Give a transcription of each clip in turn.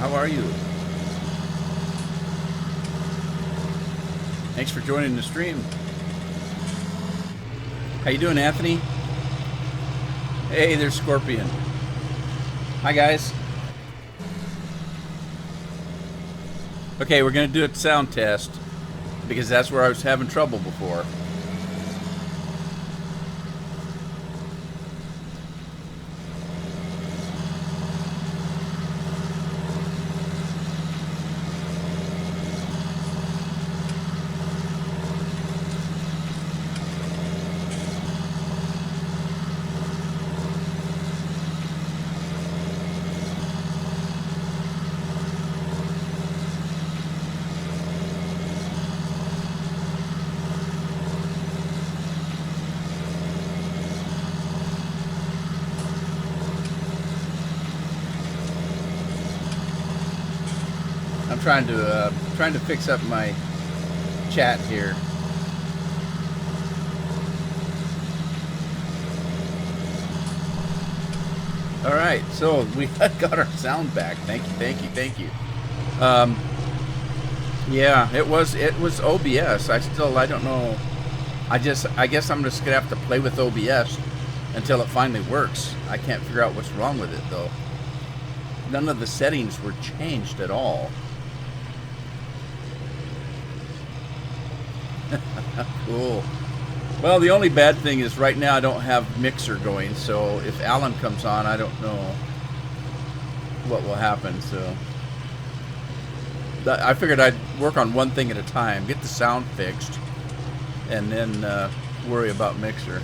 How are you? Thanks for joining the stream. How you doing, Anthony? Hey, there's Scorpion. Hi, guys. Okay, we're going to do a sound test because that's where I was having trouble before. Trying to fix up my chat here. All right, so we got our sound back. Thank you. Yeah, it was OBS. I don't know. I guess I'm just gonna have to play with OBS until it finally works. I can't figure out what's wrong with it though. None of the settings were changed at all. Cool. Well, the only bad thing is right now I don't have Mixer going, so if Alan comes on, I don't know what will happen. So I figured I'd work on one thing at a time, get the sound fixed, and then worry about Mixer.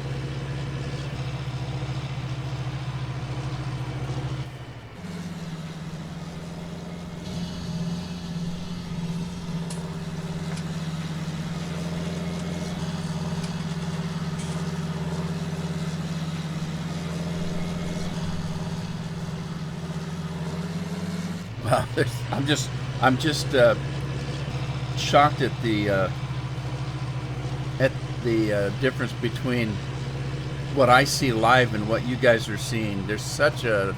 Wow, I'm just shocked at the difference between what I see live and what you guys are seeing. There's such a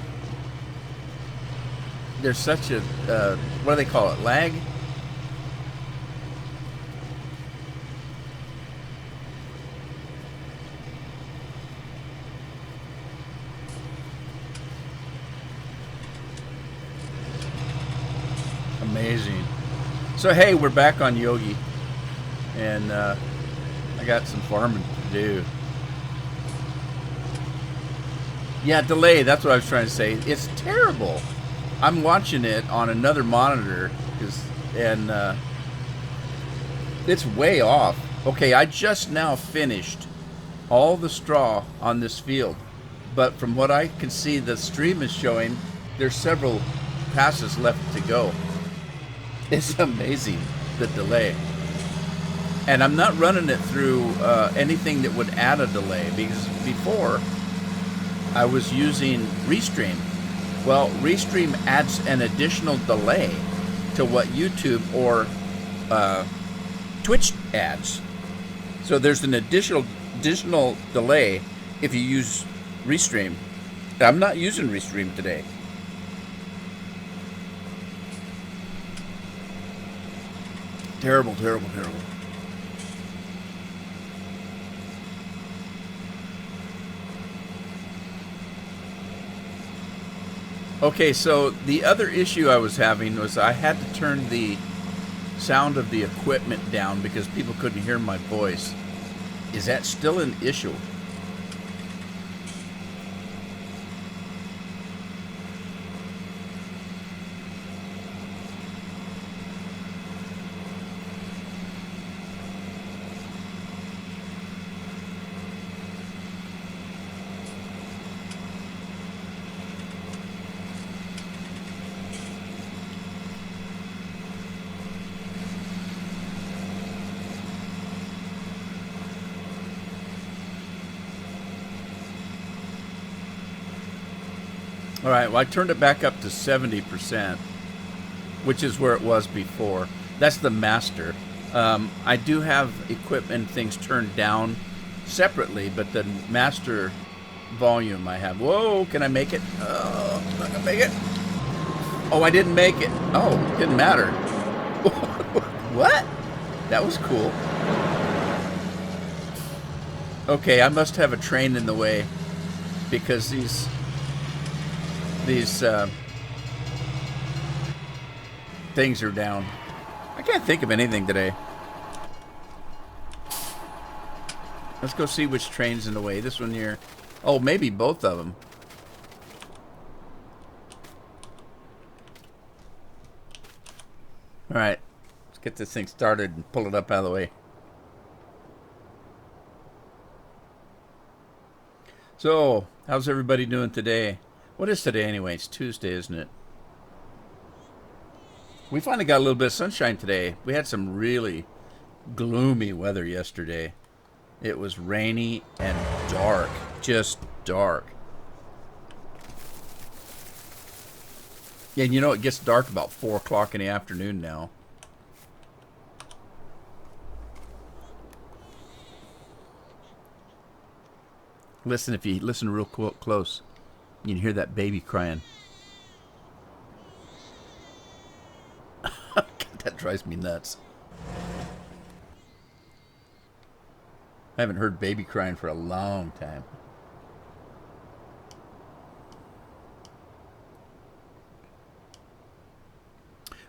what do they call it? Lag? Amazing. So hey, we're back on Yogi, and I got some farming to do. Yeah, delay. That's what I was trying to say. It's terrible. I'm watching it on another monitor, and it's way off. Okay, I just now finished all the straw on this field, but from what I can see, the stream is showing there's several passes left to go. It's amazing, the delay. And I'm not running it through anything that would add a delay, because before I was using Restream. Well, Restream adds an additional delay to what YouTube or Twitch adds. So there's an additional delay if you use Restream. I'm not using Restream today. Terrible. Okay, so the other issue I was having was I had to turn the sound of the equipment down because people couldn't hear my voice. Is that still an issue? All right, well, I turned it back up to 70%, which is where it was before. That's the master. I do have equipment things turned down separately, but the master volume I have. Whoa, can I make it? Oh, I'm not going to make it. Oh, I didn't make it. Oh, didn't matter. What? That was cool. Okay, I must have a train in the way because these things are down. I can't think of anything today. Let's go see which train's in the way. This one here. Oh, maybe both of them. All right, let's get this thing started and pull it up out of the way. So, how's everybody doing today? What is today anyway? It's Tuesday, isn't it? We finally got a little bit of sunshine today. We had some really gloomy weather yesterday. It was rainy and dark, just dark. Yeah, and you know, it gets dark about 4 o'clock in the afternoon now. Listen, if you listen real close, you can hear that baby crying. That drives me nuts. I haven't heard baby crying for a long time.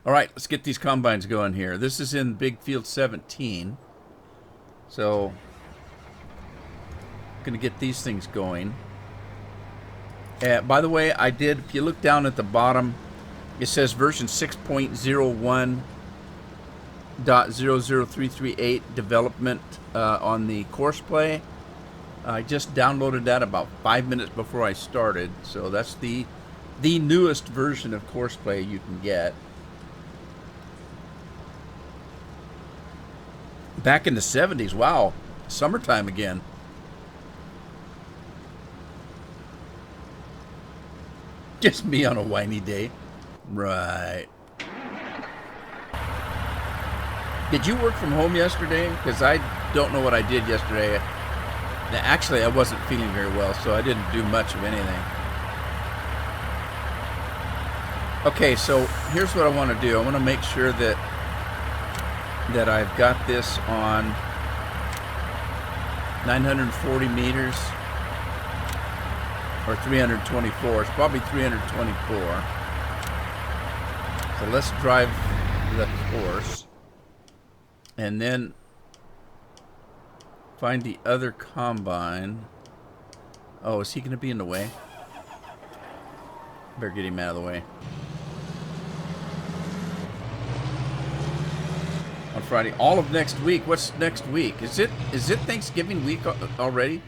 All right, let's get these combines going here. This is in Big Field 17. So, I'm going to get these things going. By the way, I did, if you look down at the bottom, it says version 6.01.00338 development on the course play. I just downloaded that about 5 minutes before I started. So that's the newest version of course play you can get. Back in the 70s, wow, summertime again. Just me on a whiny day. Right. Did you work from home yesterday? Because I don't know what I did yesterday. Actually, I wasn't feeling very well, so I didn't do much of anything. Okay, so here's what I want to do. I want to make sure that I've got this on 940 meters or 324. It's probably 324. So let's drive the course and then find the other combine. Oh, is he going to be in the way? Better get him out of the way. On Friday, all of next week. What's next week? Is it Thanksgiving week already?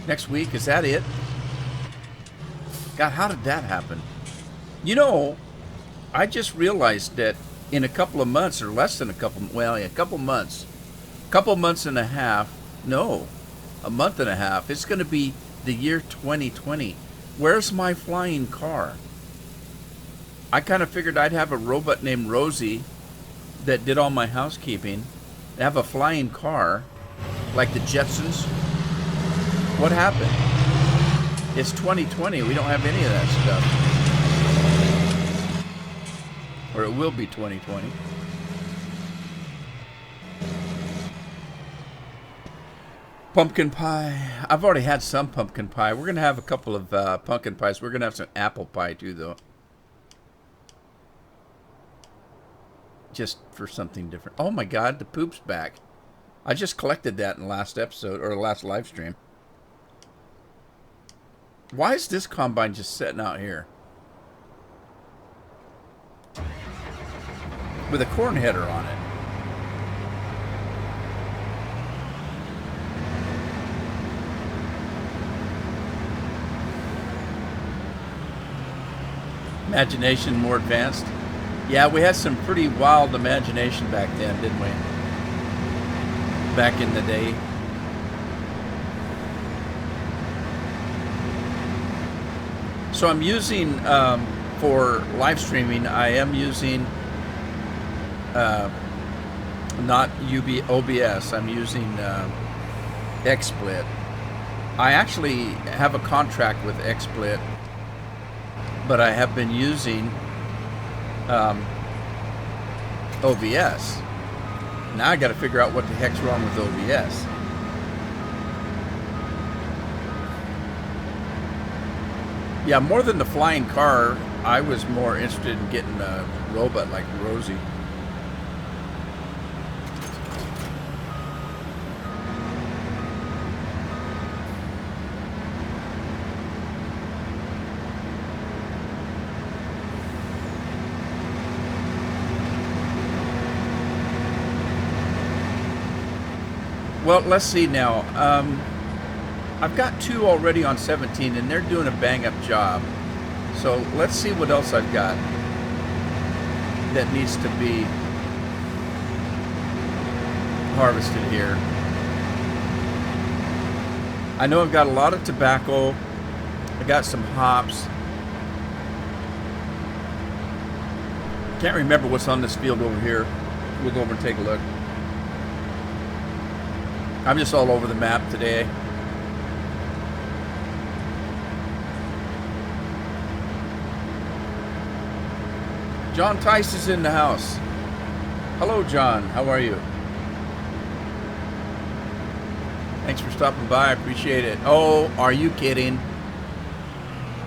Next week, is that it? God, how did that happen? You know, I just realized that in a couple of months, or less than a couple months, and a half, no, a month and a half, it's going to be the year 2020. Where's my flying car? I kind of figured I'd have a robot named Rosie that did all my housekeeping, have a flying car, like the Jetsons. What happened? It's 2020. We don't have any of that stuff. Or it will be 2020. Pumpkin pie. I've already had some pumpkin pie. We're going to have a couple of pumpkin pies. We're going to have some apple pie too, though. Just for something different. Oh my God, the poop's back. I just collected that in the last episode, or the last live stream. Why is this combine just sitting out here? With a corn header on it. Imagination more advanced. Yeah, we had some pretty wild imagination back then, didn't we? Back in the day. So I'm using, for live streaming, I am using not OBS, I'm using XSplit. I actually have a contract with XSplit, but I have been using um, OBS. Now I got to figure out what the heck's wrong with OBS. Yeah, more than the flying car, I was more interested in getting a robot like Rosie. Well, let's see now. I've got 2 already on 17, and they're doing a bang-up job. So let's see what else I've got that needs to be harvested here. I know I've got a lot of tobacco. I got some hops. Can't remember what's on this field over here. We'll go over and take a look. I'm just all over the map today. John Tice is in the house. Hello, John. How are you? Thanks for stopping by. I appreciate it. Oh, are you kidding?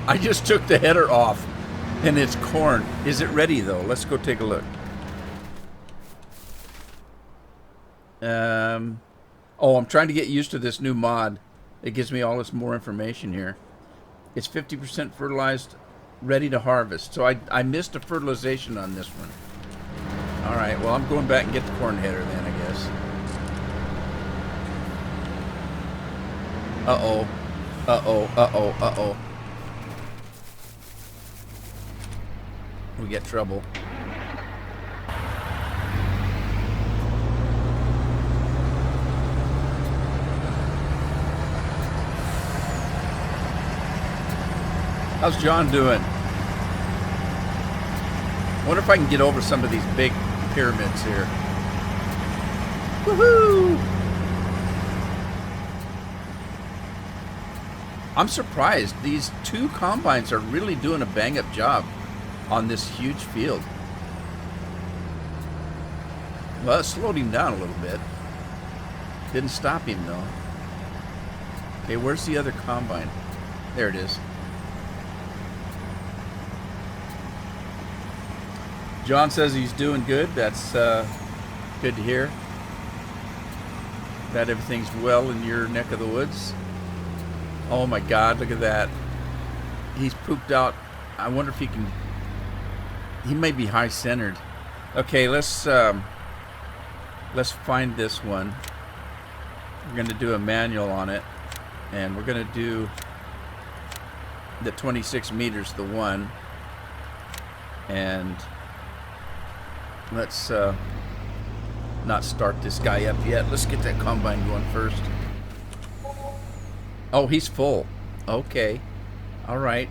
I just took the header off, and it's corn. Is it ready, though? Let's go take a look. Oh, I'm trying to get used to this new mod. It gives me all this more information here. It's 50% fertilized, ready to harvest. So I missed a fertilization on this one. All right, well, I'm going back and get the corn header then, I guess. Uh-oh. Uh-oh, uh-oh, uh-oh. We get trouble. How's John doing? I wonder if I can get over some of these big pyramids here. Woohoo! I'm surprised. These 2 combines are really doing a bang-up job on this huge field. Well, it slowed him down a little bit. Didn't stop him, though. Okay, where's the other combine? There it is. John says he's doing good. That's good to hear. That everything's well in your neck of the woods. Oh my God, look at that. He's pooped out. I wonder if he can... He may be high-centered. Okay, let's find this one. We're going to do a manual on it. And we're going to do the 26 meters, the one. And... let's not start this guy up yet. Let's get that combine going first. Oh, he's full. Okay. All right.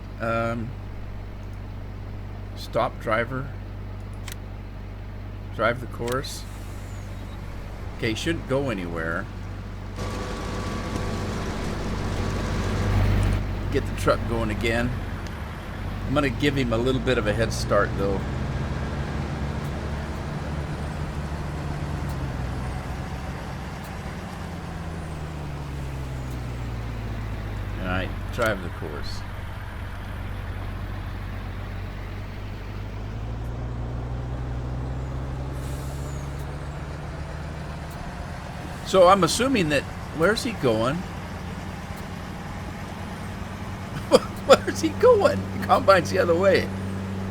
Stop driver. Drive the course. Okay, he shouldn't go anywhere. Get the truck going again. I'm going to give him a little bit of a head start, though. Alright, drive the course. So I'm assuming that... Where's he going? Where's he going? The combine's the other way.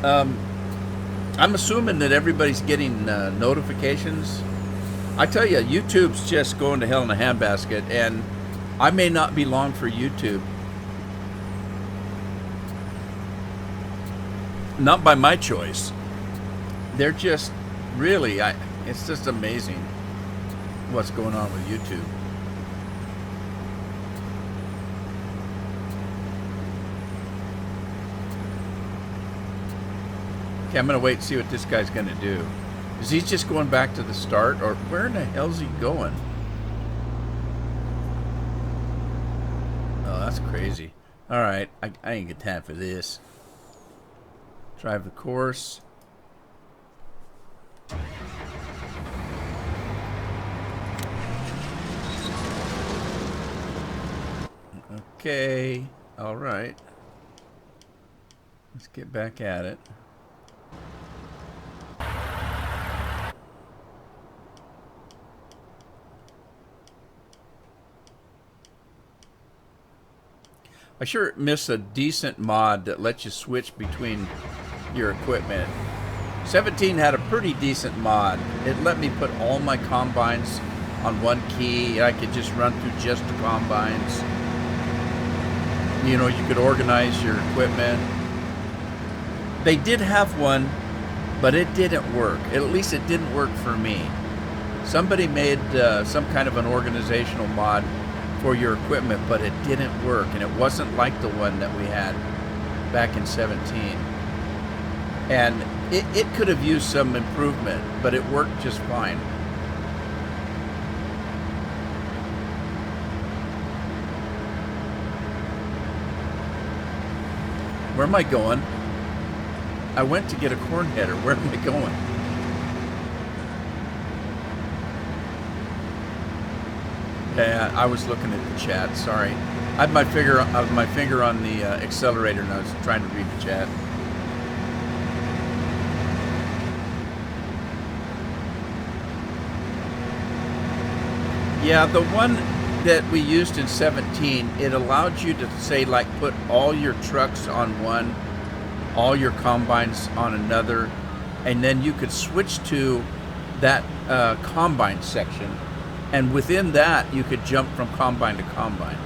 I'm assuming that everybody's getting notifications. I tell you, YouTube's just going to hell in a handbasket, and I may not be long for YouTube. Not by my choice. They're just really, it's just amazing what's going on with YouTube. Okay, I'm going to wait and see what this guy's going to do. Is he just going back to the start, or where in the hell's he going? Oh, that's crazy. All right, I ain't got time for this. Drive the course. Okay, all right. Let's get back at it. I sure miss a decent mod that lets you switch between your equipment. 17 had a pretty decent mod. It let me put all my combines on one key. I could just run through just the combines. You know, you could organize your equipment. They did have one, but it didn't work. At least it didn't work for me. Somebody made some kind of an organizational mod for your equipment, but it didn't work, and it wasn't like the one that we had back in 17. And it could have used some improvement, but it worked just fine. Where am I going? I went to get a corn header. Where am I going? Yeah, I was looking at the chat. Sorry, I had my finger on the accelerator, and I was trying to read the chat. Yeah, the one that we used in 17, it allowed you to say, like, put all your trucks on one, all your combines on another, and then you could switch to that combine section. And within that, you could jump from combine to combine.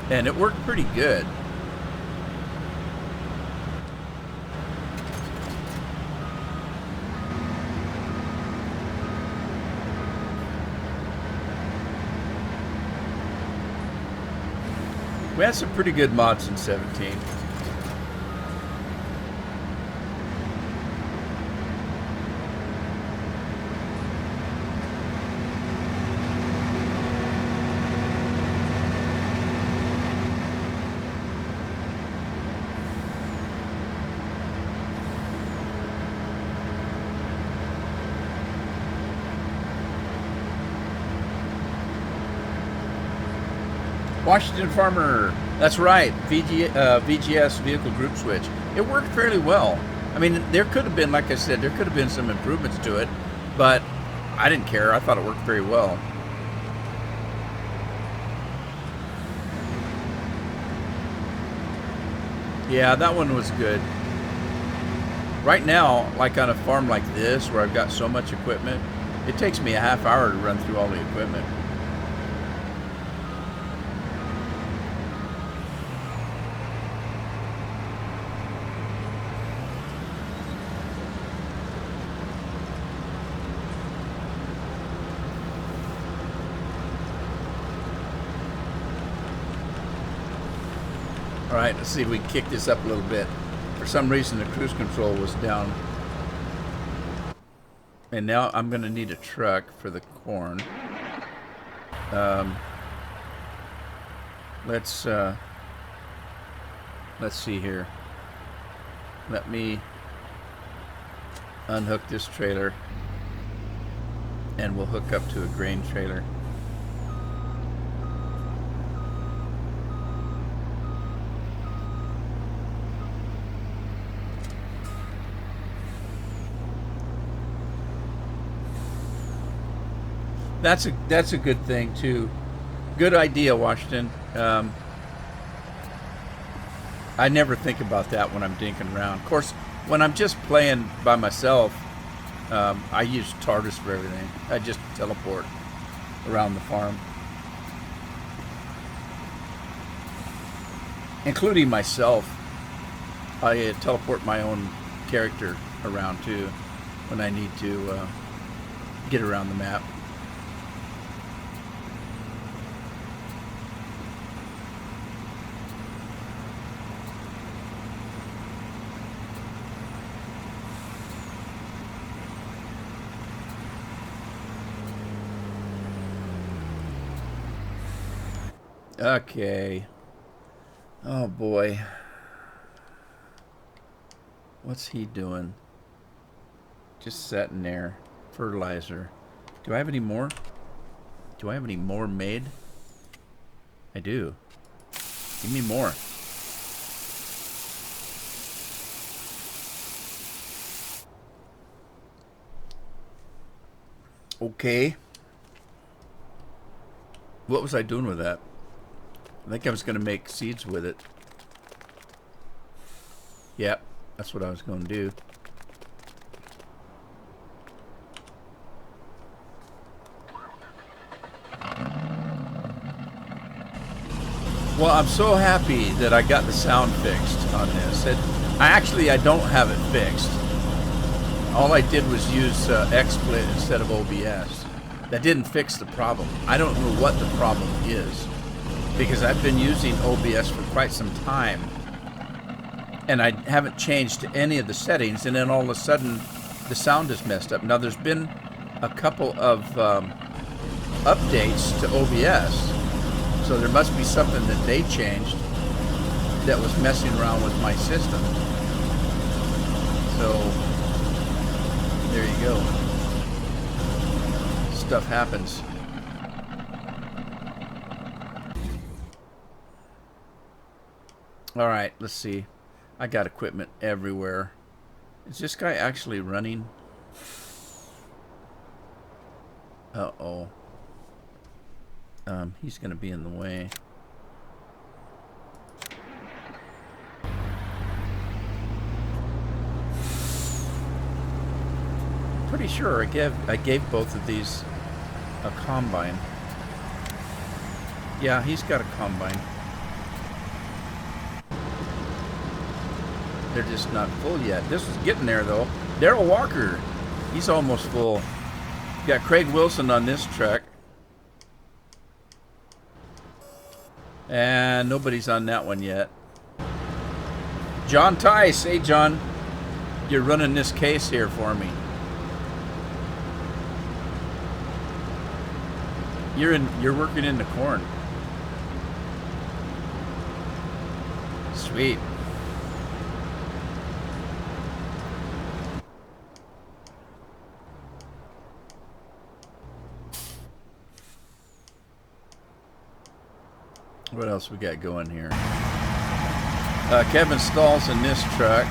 And it worked pretty good. We had some pretty good mods in 17. Washington Farmer, that's right, VGS, Vehicle Group Switch. It worked fairly well. I mean, there could have been, like I said, there could have been some improvements to it, but I didn't care. I thought it worked very well. Yeah, that one was good. Right now, like on a farm like this, where I've got so much equipment, it takes me a half hour to run through all the equipment. All right, let's see if we can kick this up a little bit. For some reason, the cruise control was down. And now I'm going to need a truck for the corn. Let's see here. Let me unhook this trailer, and we'll hook up to a grain trailer. That's a good thing too. Good idea, Washington. I never think about that when I'm dinking around. Of course, when I'm just playing by myself, I use TARDIS for everything. I just teleport around the farm, including myself. I teleport my own character around too when I need to get around the map. Okay. Oh boy. What's he doing? Just sitting there. Fertilizer. Do I have any more? Do I have any more made? I do. Give me more. Okay. What was I doing with that? I think I was going to make seeds with it. Yep, that's what I was going to do. Well, I'm so happy that I got the sound fixed on this. I don't have it fixed. All I did was use XSplit instead of OBS. That didn't fix the problem. I don't know what the problem is, because I've been using OBS for quite some time, and I haven't changed any of the settings, and then all of a sudden the sound is messed up. Now, there's been a couple of updates to OBS, so there must be something that they changed that was messing around with my system. So there you go. Stuff happens. All right, let's see. I got equipment everywhere. Is this guy actually running? Uh-oh. He's gonna be in the way. Pretty sure I gave both of these a combine. Yeah, he's got a combine. They're just not full yet. This is getting there though. Daryl Walker, he's almost full. Got Craig Wilson on this truck. And nobody's on that one yet. John Tice, hey John, you're running this case here for me. You're working in the corn. Sweet. What else we got going here? Kevin Stahl's in this truck.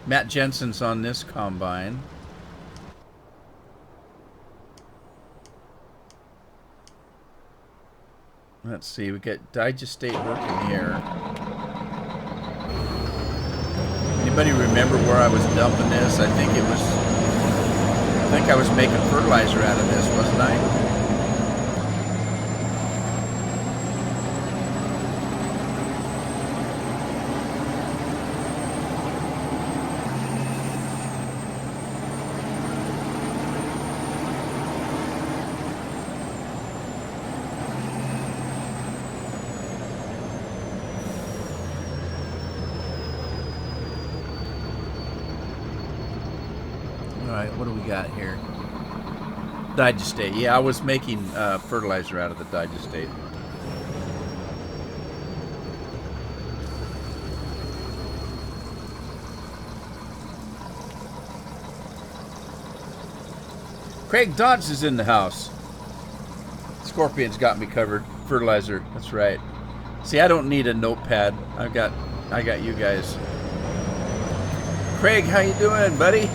Matt Jensen's on this combine. Let's see, we got Digestate working here. Anybody remember where I was dumping this? I think I was making fertilizer out of this, wasn't I? Alright, what do we got here? Digestate. Yeah, I was making fertilizer out of the digestate. Craig Dodds is in the house. Scorpion's got me covered. Fertilizer, that's right. See, I don't need a notepad. I got you guys. Craig, how you doing, buddy?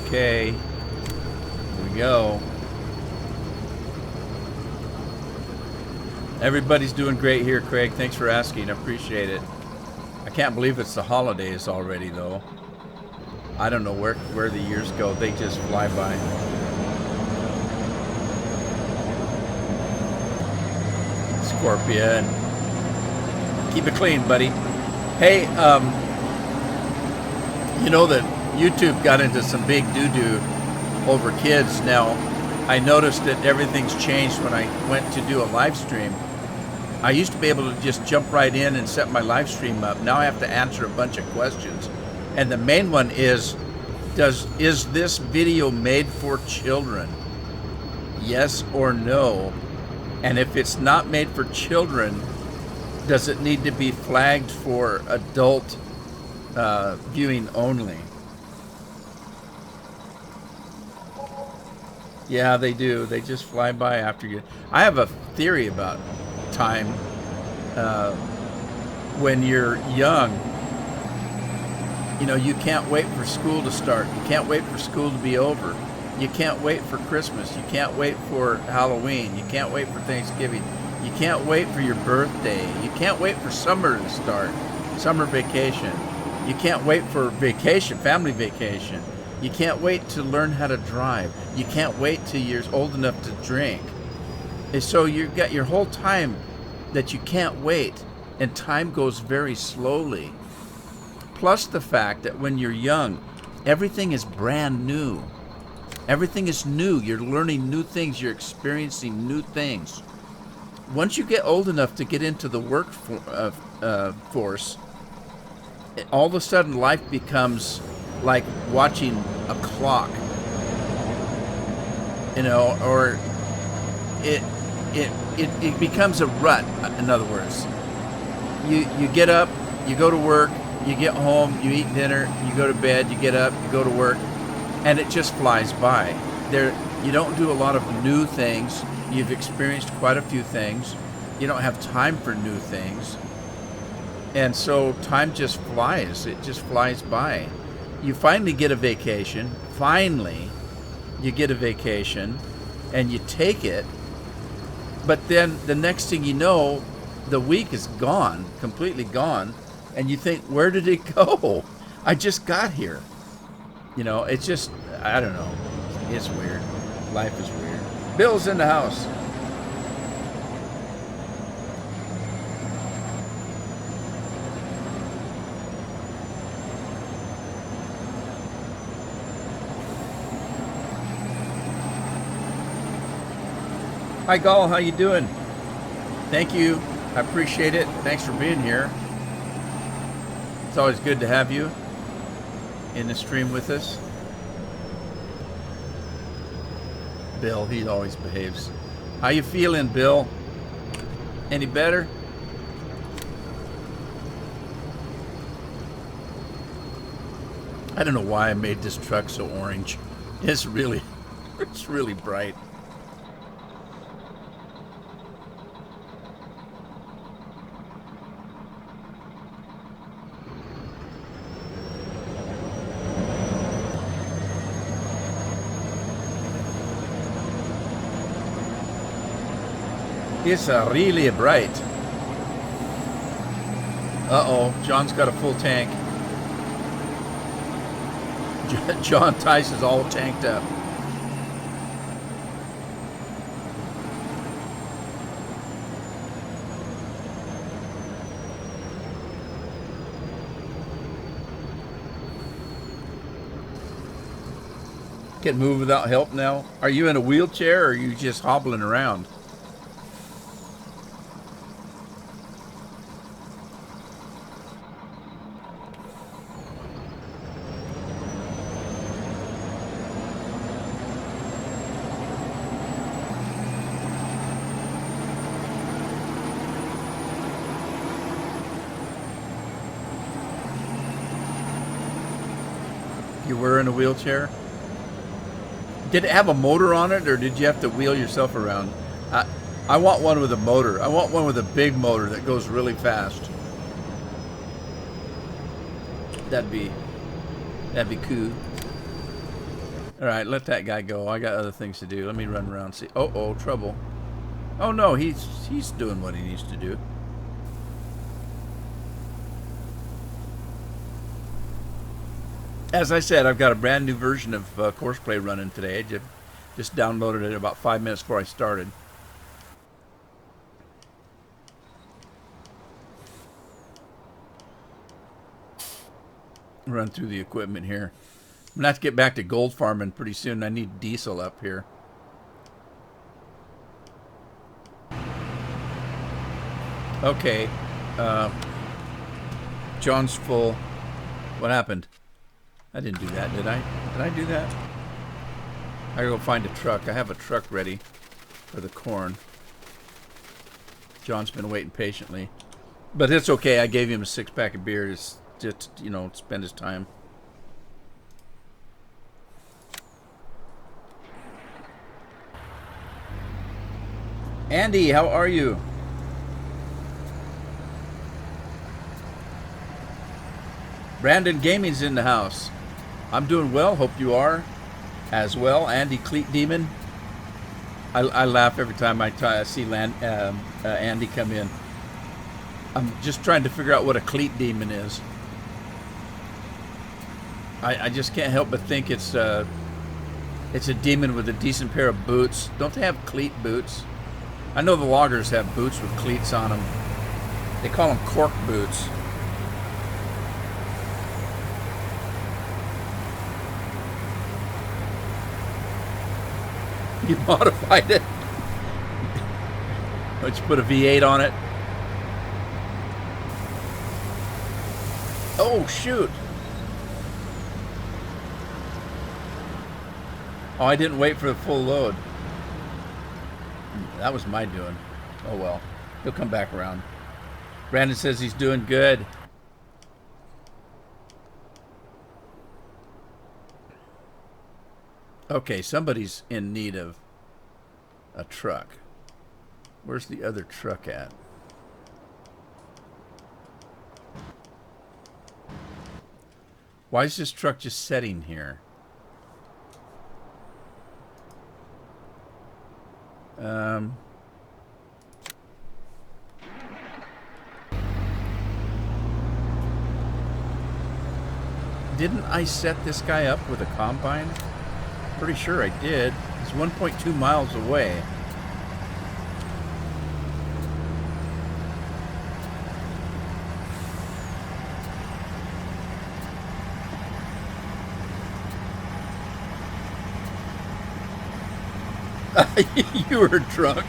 Okay, here we go. Everybody's doing great here, Craig. Thanks for asking. I appreciate it. I can't believe it's the holidays already, though. I don't know where the years go. They just fly by. Scorpion. Keep it clean, buddy. Hey, you know that YouTube got into some big doo-doo over kids. Now, I noticed that everything's changed when I went to do a live stream. I used to be able to just jump right in and set my live stream up. Now I have to answer a bunch of questions. And the main one is this video made for children? Yes or no? And if it's not made for children, does it need to be flagged for adult viewing only? Yeah, they do. They just fly by after you. I have a theory about time. When you're young, you know, you can't wait for school to start. You can't wait for school to be over. You can't wait for Christmas. You can't wait for Halloween. You can't wait for Thanksgiving. You can't wait for your birthday. You can't wait for summer to start, summer vacation. You can't wait for vacation, family vacation. You can't wait to learn how to drive. You can't wait till you're old enough to drink. And so you've got your whole time that you can't wait, and time goes very slowly. Plus the fact that when you're young, everything is brand new. Everything is new. You're learning new things. You're experiencing new things. Once you get old enough to get into the workforce, all of a sudden life becomes like watching a clock, you know, or it becomes a rut. In other words, you get up, you go to work, you get home, you eat dinner, you go to bed, you get up, you go to work, and it just flies by. You don't do a lot of new things. You've experienced quite a few things. You don't have time for new things. And so time just flies. It just flies by. You finally get a vacation. Finally, you get a vacation and you take it. But then the next thing you know, the week is gone, completely gone. And you think, where did it go? I just got here. You know, it's just, I don't know. It's weird. Life is weird. Bill's in the house. Hi, Gall. How you doing? Thank you. I appreciate it. Thanks for being here. It's always good to have you in the stream with us. Bill, he always behaves. How you feeling, Bill? Any better? I don't know why I made this truck so orange. It's really bright. It's really bright. Uh-oh, John's got a full tank. John Tice is all tanked up. Can move without help now? Are you in a wheelchair or are you just hobbling around? You were in a wheelchair? Did it have a motor on it, or did you have to wheel yourself around? I want one with a motor. I want one with a big motor that goes really fast. That'd be cool. All right, let that guy go. I got other things to do. Let me run around and see. Oh, trouble. Oh no, he's doing what he needs to do. As I said, I've got a brand new version of Courseplay running today. I just downloaded it about 5 minutes before I started. Run through the equipment here. I'm going to have to get back to gold farming pretty soon. I need diesel up here. Okay. John's full. What happened? I didn't do that, did I? Did I do that? I gotta go find a truck. I have a truck ready for the corn. John's been waiting patiently. But it's okay. I gave him a 6-pack of beer just, you know, spend his time. Andy, how are you? Brandon Gaming's in the house. I'm doing well. Hope you are as well. Andy Cleat Demon. I laugh every time I see Andy come in. I'm just trying to figure out what a cleat demon is. I just can't help but think it's a demon with a decent pair of boots. Don't they have cleat boots? I know the loggers have boots with cleats on them. They call them cork boots. You modified it. Let's put a V8 on it. Oh, shoot. Oh, I didn't wait for the full load. That was my doing. Oh, well. He'll come back around. Brandon says he's doing good. Okay, somebody's in need of a truck. Where's the other truck at? Why is this truck just sitting here? Didn't I set this guy up with a combine? Pretty sure I did. He's 1.2 miles away. You were drunk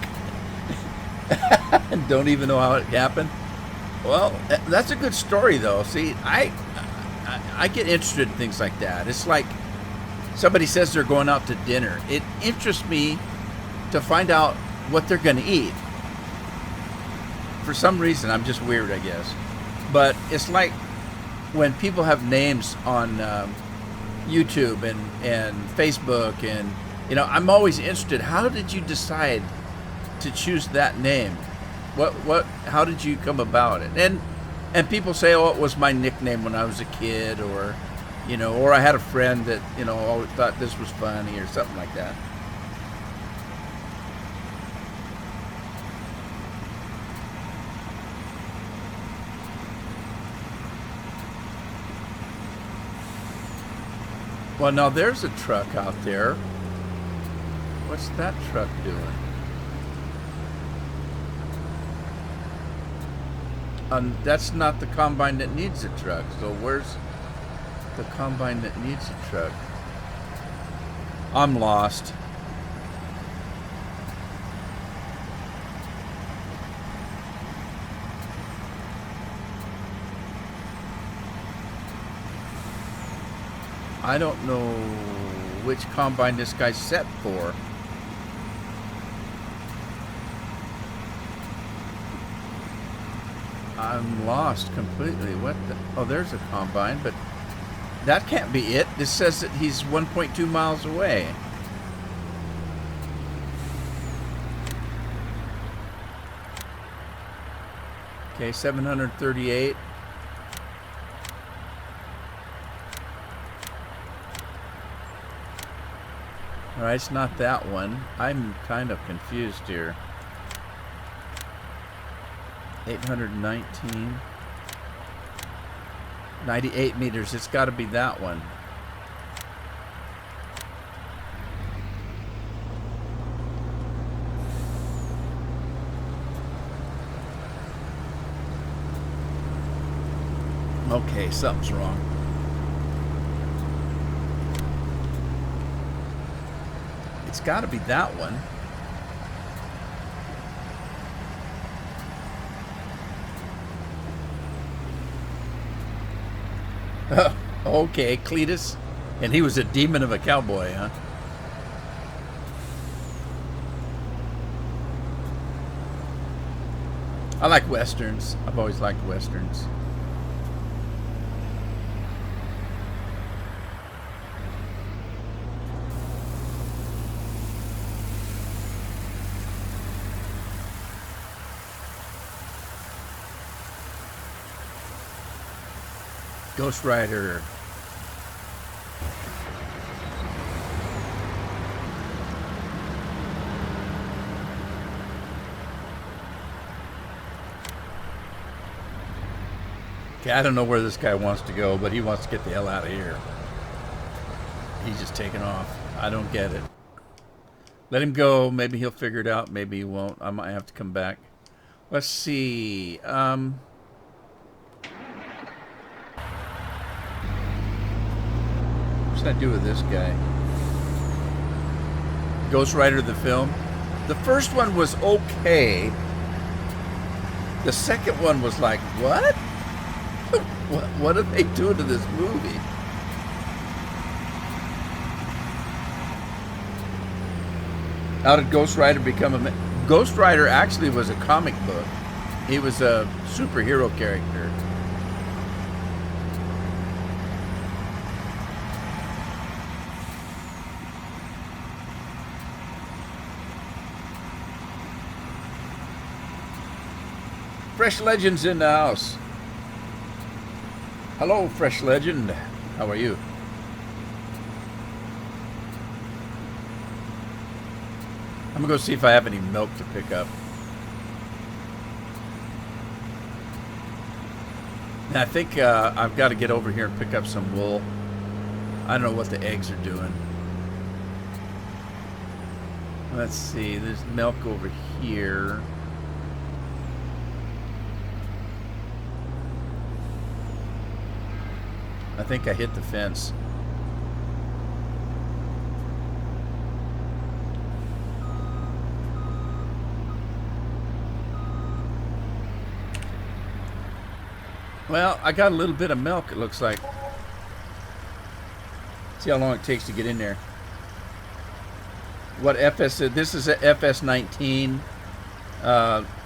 and don't even know how it happened. Well, that's a good story, though. See, I get interested in things like that. It's like somebody says they're going out to dinner. It interests me to find out what they're going to eat. For some reason, I'm just weird, I guess. But it's like when people have names on YouTube and Facebook, and you know, I'm always interested. How did you decide to choose that name? How did you come about it? And people say, oh, it was my nickname when I was a kid, or you know, or I had a friend that, you know, always thought this was funny or something like that. Well, now there's a truck out there. What's that truck doing? That's not the combine that needs a truck. So where's the combine that needs a truck? I'm lost. I don't know which combine this guy's set for. I'm lost completely. What the? Oh, there's a combine, but that can't be it. This says that he's 1.2 miles away. Okay, 738. All right, it's not that one. I'm kind of confused here. 819. 98 meters. It's got to be that one. Okay, something's wrong. It's got to be that one. Okay, Cletus. And he was a demon of a cowboy, huh? I like westerns. I've always liked westerns. Ghost Rider. Okay, I don't know where this guy wants to go, but he wants to get the hell out of here. He's just taking off. I don't get it. Let him go. Maybe he'll figure it out. Maybe he won't. I might have to come back. Let's see. What should I do with this guy? Ghost Rider the film. The first one was okay. The second one was like, what? What are they doing to this movie? How did Ghost Rider become a... Ghost Rider actually was a comic book. He was a superhero character. Fresh Legends in the house. Hello, Fresh Legend. How are you? I'm gonna go see if I have any milk to pick up. And I think I've got to get over here and pick up some wool. I don't know what the eggs are doing. Let's see. There's milk over here. I think I hit the fence. Well, I got a little bit of milk, it looks like. See how long it takes to get in there. What FS is? This is a FS19.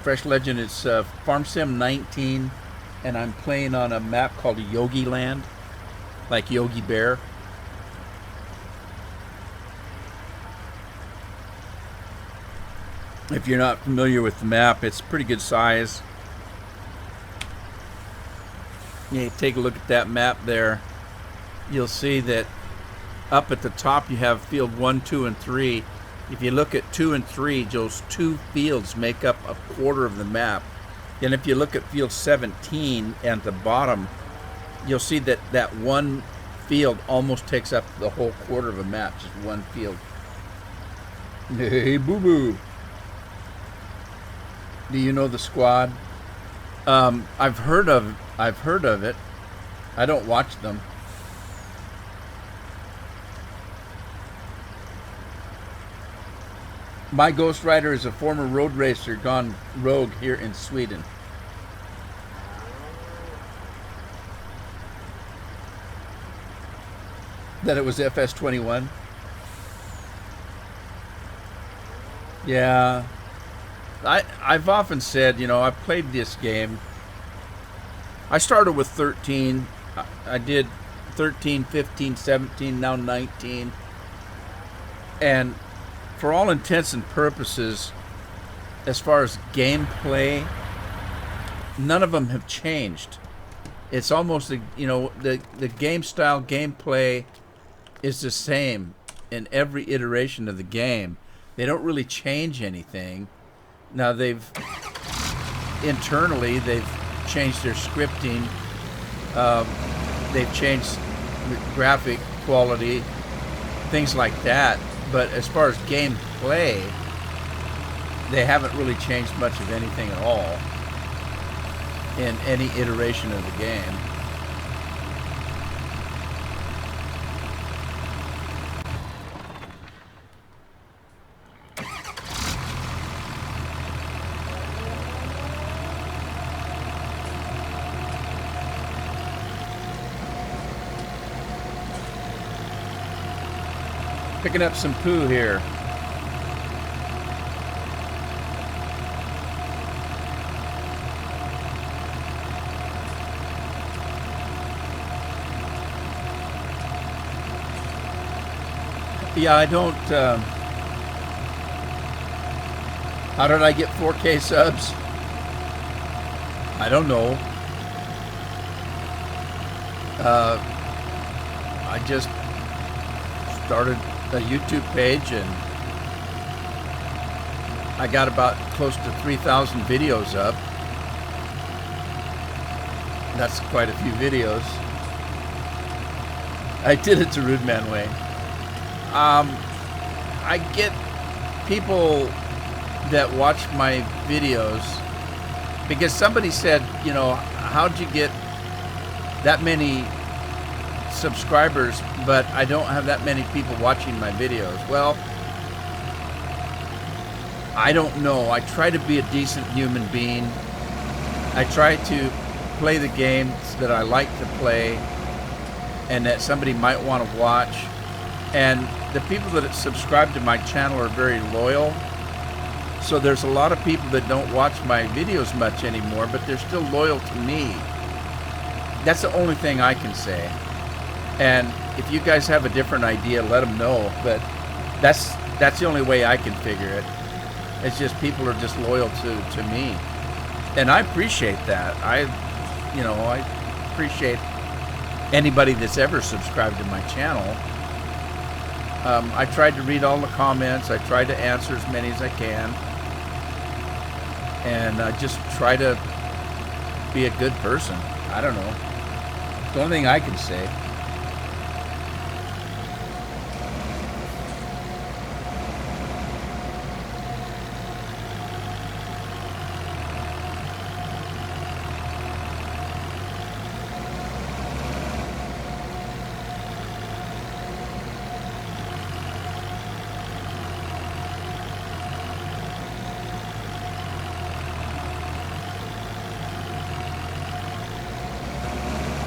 Fresh Legend is Farm Sim 19. And I'm playing on a map called Yogiland. Like Yogi Bear. If you're not familiar with the map, it's pretty good size. You take a look at that map there. You'll see that up at the top you have field 1, 2, and 3. If you look at 2 and 3, those two fields make up a quarter of the map. And if you look at field 17 at the bottom, you'll see that that one field almost takes up the whole quarter of a map, just one field. Hey, boo-boo. Do you know the squad? I've heard of it. I don't watch them. My Ghost Rider is a former road racer gone rogue here in Sweden. That it was FS21? Yeah. I've often said, you know, I've played this game. I started with 13. I did 13, 15, 17, now 19. And for all intents and purposes, as far as gameplay, none of them have changed. It's almost, you know, the game style, gameplay is the same in every iteration of the game. They don't really change anything. Now internally they've changed their scripting. They've changed graphic quality, things like that. But as far as gameplay, they haven't really changed much of anything at all in any iteration of the game. Picking up some poo here. Yeah, I don't. How did I get 4K subs? I don't know. I just started a YouTube page and I got about close to 3,000 videos up. That's quite a few videos. I did it to Rudeman way. I get people that watch my videos because somebody said, you know, how'd you get that many subscribers, but I don't have that many people watching my videos? Well, I don't know. I try to be a decent human being. I try to play the games that I like to play and that somebody might want to watch. And the people that subscribe to my channel are very loyal. So there's a lot of people that don't watch my videos much anymore, but they're still loyal to me. That's the only thing I can say. And if you guys have a different idea, let them know. But that's the only way I can figure it. It's just people are just loyal to me. And I appreciate that. I appreciate anybody that's ever subscribed to my channel. I tried to read all the comments. I tried to answer as many as I can. And I just try to be a good person. I don't know. It's the only thing I can say.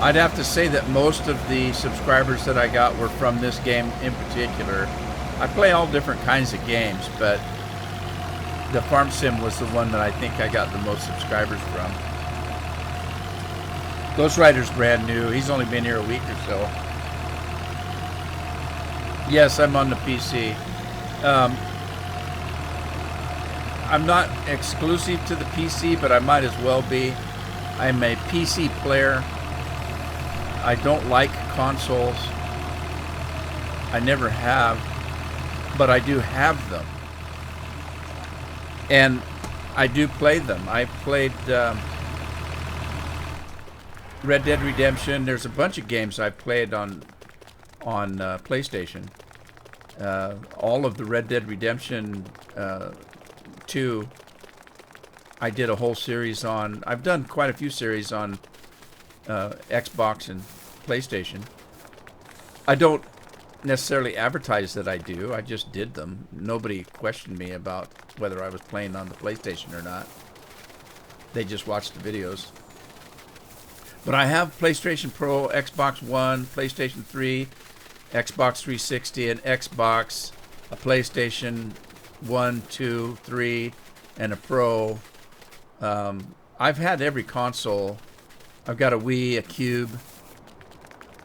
I'd have to say that most of the subscribers that I got were from this game in particular. I play all different kinds of games, but the Farm Sim was the one that I think I got the most subscribers from. Ghost Rider's brand new. He's only been here a week or so. Yes, I'm on the PC. I'm not exclusive to the PC, but I might as well be. I'm a PC player. I don't like consoles. I never have, but I do have them. And I do play them. I played Red Dead Redemption. There's a bunch of games I've played on PlayStation. All of the Red Dead Redemption 2, I did a whole series on. I've done quite a few series on Xbox and PlayStation. I don't necessarily advertise that I do. I just did them. Nobody questioned me about whether I was playing on the PlayStation or not. They just watched the videos. But I have PlayStation Pro, Xbox One, PlayStation 3, Xbox 360, and Xbox, a PlayStation 1, 2, 3, and a Pro. I've had every console. I've got a Wii, a Cube.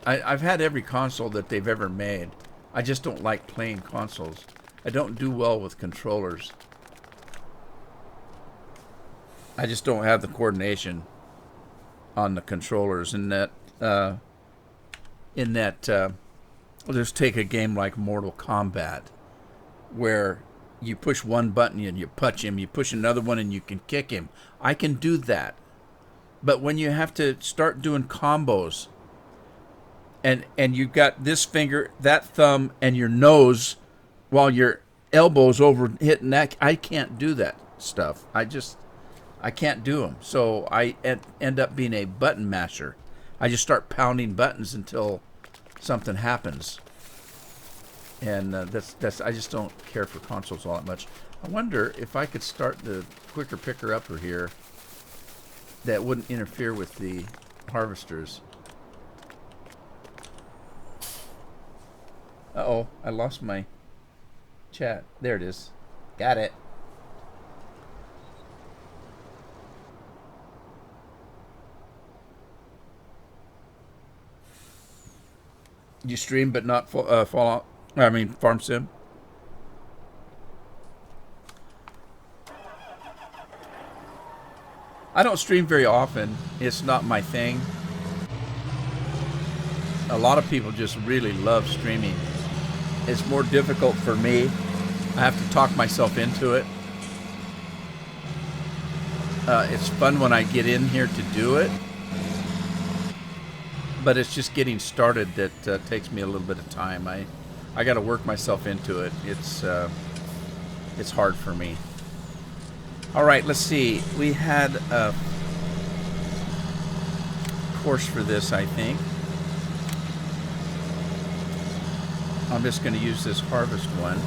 I've had every console that they've ever made. I just don't like playing consoles. I don't do well with controllers. I just don't have the coordination on the controllers. I'll just take a game like Mortal Kombat, where you push one button and you punch him, you push another one and you can kick him. I can do that. But when you have to start doing combos, and you've got this finger, that thumb, and your nose, while your elbow's over hitting that, I can't do that stuff. I can't do them. So I end up being a button masher. I just start pounding buttons until something happens. And that's I just don't care for consoles all that much. I wonder if I could start the quicker picker upper here that wouldn't interfere with the harvesters. Uh-oh, I lost my Chat. There it is. Got it. You stream, but not Fallout. I mean, Farm Sim. I don't stream very often. It's not my thing. A lot of people just really love streaming. It's more difficult for me. I have to talk myself into it. It's fun when I get in here to do it, but it's just getting started that takes me a little bit of time. I got to work myself into it. It's hard for me. All right, let's see. We had a course for this, I think. I'm just going to use this harvest one.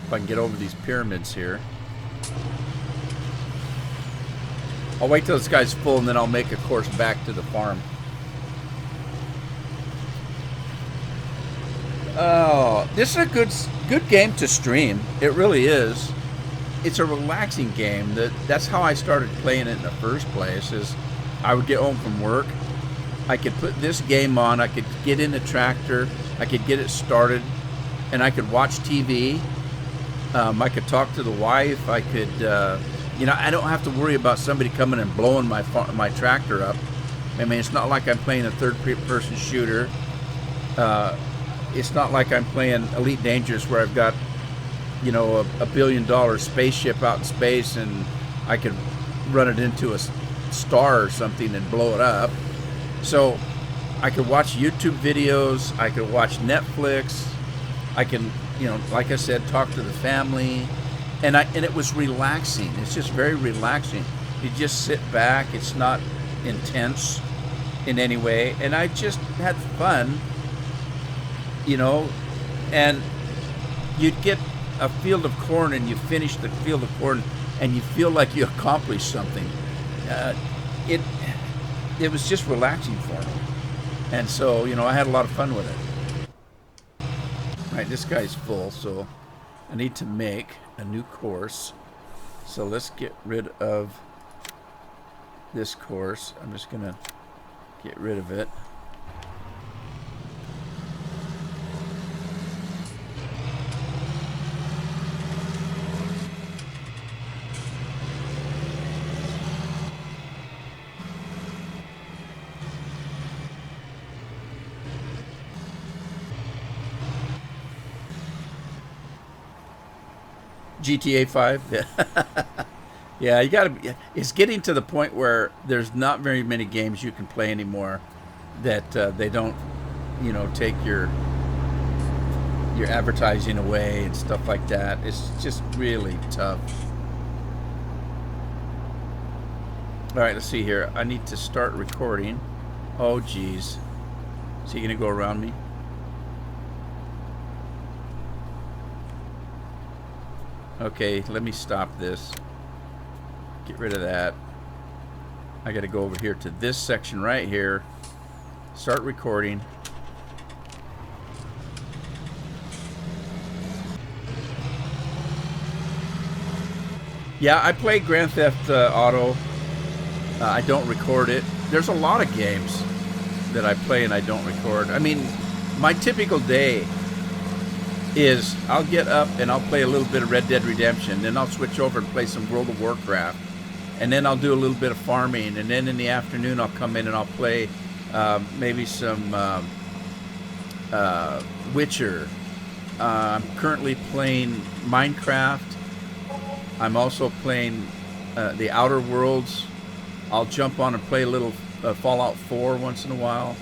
If I can get over these pyramids here. I'll wait till this guy's full and then I'll make a course back to the farm. Oh, this is a good game to stream. It really is. It's a relaxing game. That's how I started playing it in the first place. Is I would get home from work, I could put this game on, I could get in the tractor, I could get it started, and I could watch TV. I could talk to the wife. I could, you know, I don't have to worry about somebody coming and blowing my tractor up. I mean, it's not like I'm playing a third-person shooter. It's not like I'm playing Elite Dangerous where I've got, you know, a $1 billion spaceship out in space and I could run it into a star or something and blow it up. So I could watch YouTube videos. I could watch Netflix. I can, you know, like I said, talk to the family. And it was relaxing. It's just very relaxing. You just sit back. It's not intense in any way. And I just had fun, you know, and you'd get a field of corn and you finish the field of corn and you feel like you accomplished something. It was just relaxing for me. And so, you know, I had a lot of fun with it. Right, this guy's full, so I need to make a new course. So let's get rid of this course. I'm just gonna get rid of it. GTA 5. Yeah, you gotta be, it's getting to the point where there's not very many games you can play anymore that they don't, you know, take your advertising away and stuff like that. It's just really tough. All right, let's see here. I need to start recording. Oh geez, is he gonna go around me? Okay, let me stop this. Get rid of that. I got to go over here to this section right here. Start recording. Yeah, I play Grand Theft Auto. I don't record it. There's a lot of games that I play and I don't record. I mean, my typical day is I'll get up and I'll play a little bit of Red Dead Redemption, then I'll switch over and play some World of Warcraft, and then I'll do a little bit of farming, and then in the afternoon I'll come in and I'll play maybe some Witcher. I'm currently playing Minecraft. I'm also playing the Outer Worlds. I'll jump on and play a little Fallout 4 once in a while,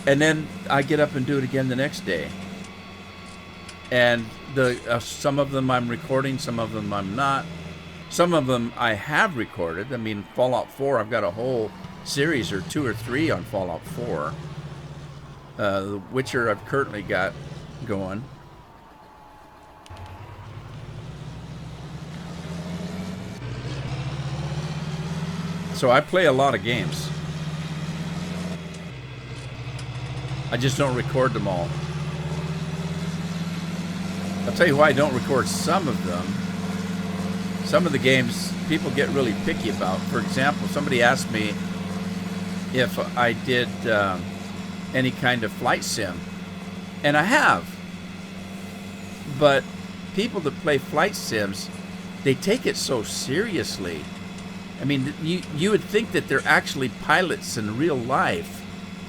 and then I get up and do it again the next day. And some of them I'm recording, some of them I'm not. Some of them I have recorded. I mean, Fallout 4, I've got a whole series or 2 or 3 on Fallout 4. The Witcher I've currently got going. So I play a lot of games. I just don't record them all. I'll tell you why I don't record some of them. Some of the games people get really picky about. For example, somebody asked me if I did any kind of flight sim. And I have. But people that play flight sims, they take it so seriously. I mean, you would think that they're actually pilots in real life.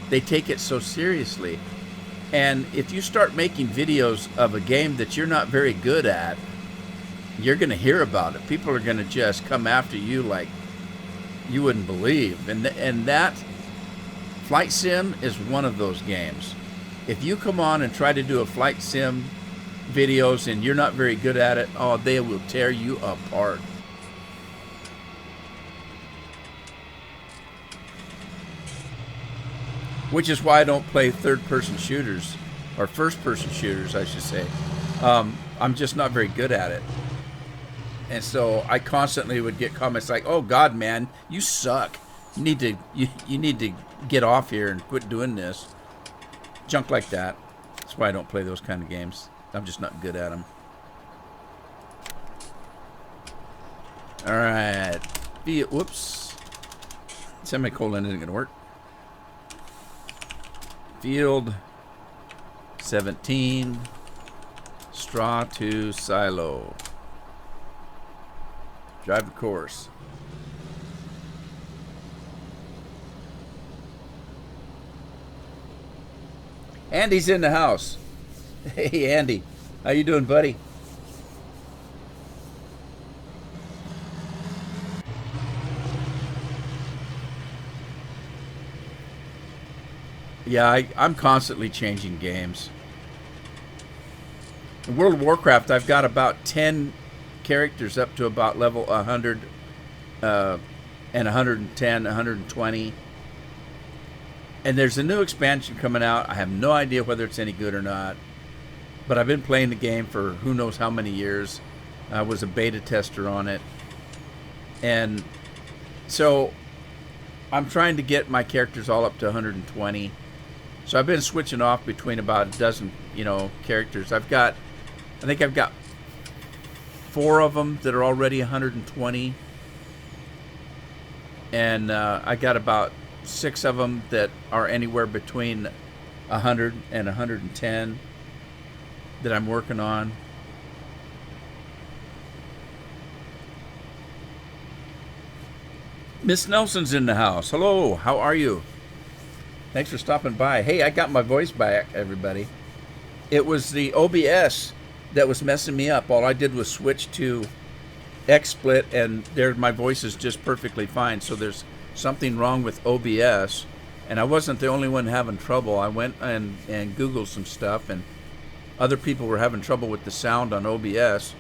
They take it so seriously. And if you start making videos of a game that you're not very good at, you're going to hear about it. People are going to just come after you like you wouldn't believe. And that flight sim is one of those games. If you come on and try to do a flight sim videos and you're not very good at it, oh, they will tear you apart. Which is why I don't play third-person shooters, or first-person shooters, I should say. I'm just not very good at it. And so I constantly would get comments like, "Oh God, man, you suck. You need to get off here and quit doing this." Junk like that. That's why I don't play those kind of games. I'm just not good at them. All right. Whoops. Semicolon isn't going to work. Field 17. Straw to silo. Drive the course. Andy's in the house. Hey, Andy. How you doing, buddy? Yeah, I'm constantly changing games. In World of Warcraft, I've got about 10 characters up to about level 100 and 110, 120. And there's a new expansion coming out. I have no idea whether it's any good or not. But I've been playing the game for who knows how many years. I was a beta tester on it. And so I'm trying to get my characters all up to 120. So I've been switching off between about a dozen, characters. I think I've got 4 of them that are already 120. And I got about 6 of them that are anywhere between 100 and 110 that I'm working on. Miss Nelson's in the house. Hello, how are you? Thanks for stopping by. Hey, I got my voice back, everybody. It was the OBS that was messing me up. All I did was switch to XSplit, and there my voice is just perfectly fine. So there's something wrong with OBS, and I wasn't the only one having trouble. I went and Googled some stuff, and other people were having trouble with the sound on OBS,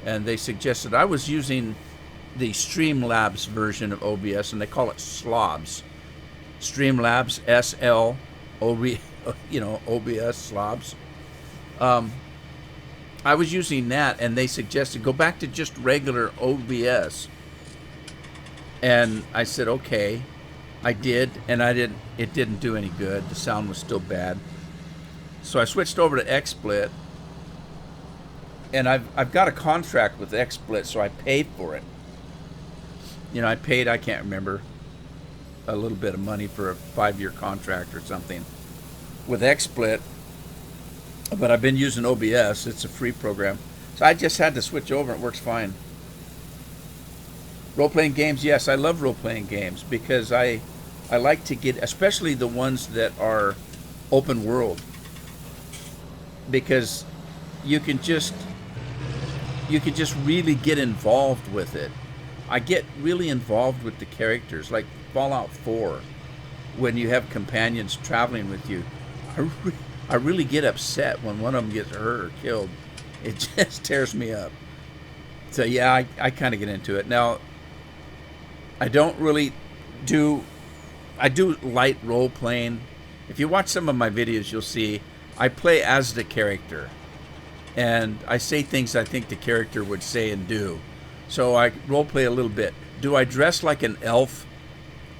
and they suggested I was using the Streamlabs version of OBS, and they call it Slobs. Streamlabs, OBS, Slobs. I was using that, and they suggested go back to just regular OBS. And I said, okay. I did, and it didn't do any good. The sound was still bad. So I switched over to XSplit, and I've got a contract with XSplit, so I paid for it. I paid, I can't remember, a little bit of money for a 5-year contract or something with XSplit, but I've been using OBS. It's a free program, so I just had to switch over. It works fine. Role-playing games, yes, I love role-playing games because I like to get, especially the ones that are open world, because you can just really get involved with it. I get really involved with the characters, like Fallout 4, when you have companions traveling with you. I really get upset when one of them gets hurt or killed. It just tears me up. So yeah, I kind of get into it. Now, I don't really do, I do light role playing. If you watch some of my videos, you'll see I play as the character. And I say things I think the character would say and do. So I role play a little bit. Do I dress like an elf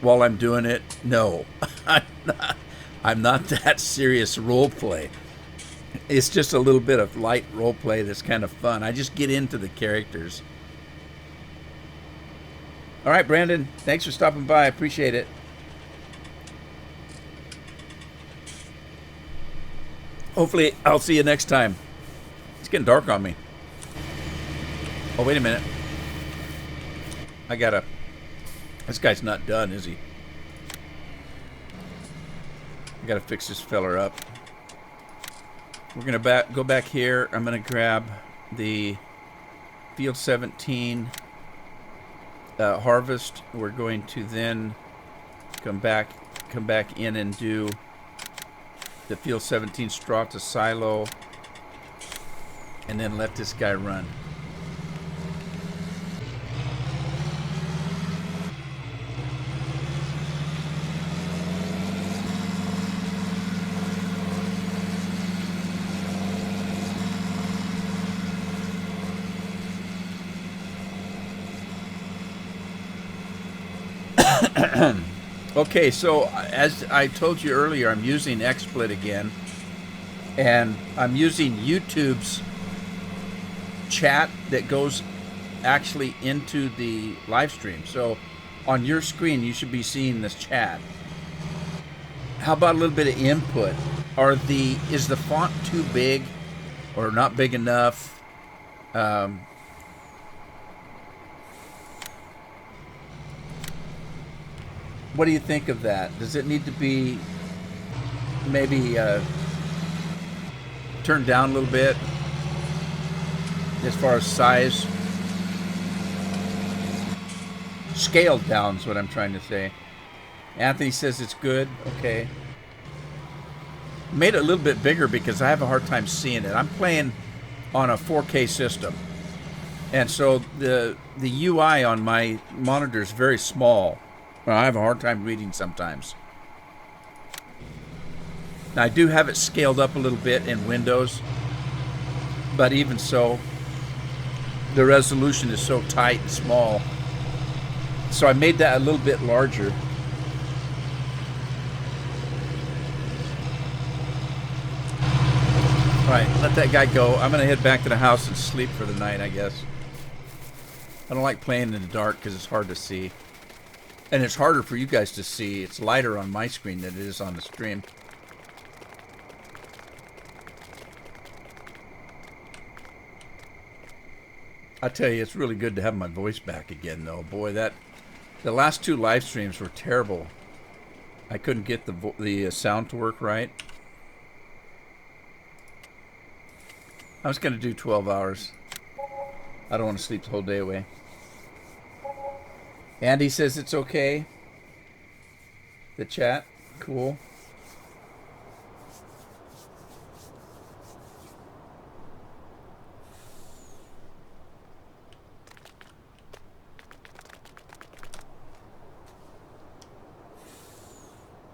while I'm doing it. No, I'm not that serious role play. It's just a little bit of light role play that's kind of fun. I just get into the characters. All right, Brandon, thanks for stopping by. I appreciate it. Hopefully, I'll see you next time. It's getting dark on me. Oh, wait a minute. This guy's not done, is he? I gotta fix this feller up. We're gonna go back here. I'm gonna grab the Field 17 harvest. We're going to then come back in and do the Field 17 straw to silo, and then let this guy run. Okay, so as I told you earlier, I'm using XSplit again, and I'm using YouTube's chat that goes actually into the live stream. So on your screen, you should be seeing this chat. How about a little bit of input? Is the font too big or not big enough? What do you think of that? Does it need to be maybe turned down a little bit as far as size? Scaled down is what I'm trying to say. Anthony says it's good. Okay. Made it a little bit bigger because I have a hard time seeing it. I'm playing on a 4K system, and so the UI on my monitor is very small. I have a hard time reading sometimes. Now, I do have it scaled up a little bit in Windows, but even so, the resolution is so tight and small. So I made that a little bit larger. All right, let that guy go. I'm going to head back to the house and sleep for the night, I guess. I don't like playing in the dark because it's hard to see. And it's harder for you guys to see. It's lighter on my screen than it is on the stream. I tell you, it's really good to have my voice back again, though. Boy, the last two live streams were terrible. I couldn't get the sound to work right. I was going to do 12 hours. I don't want to sleep the whole day away. Andy says it's okay. The chat, cool.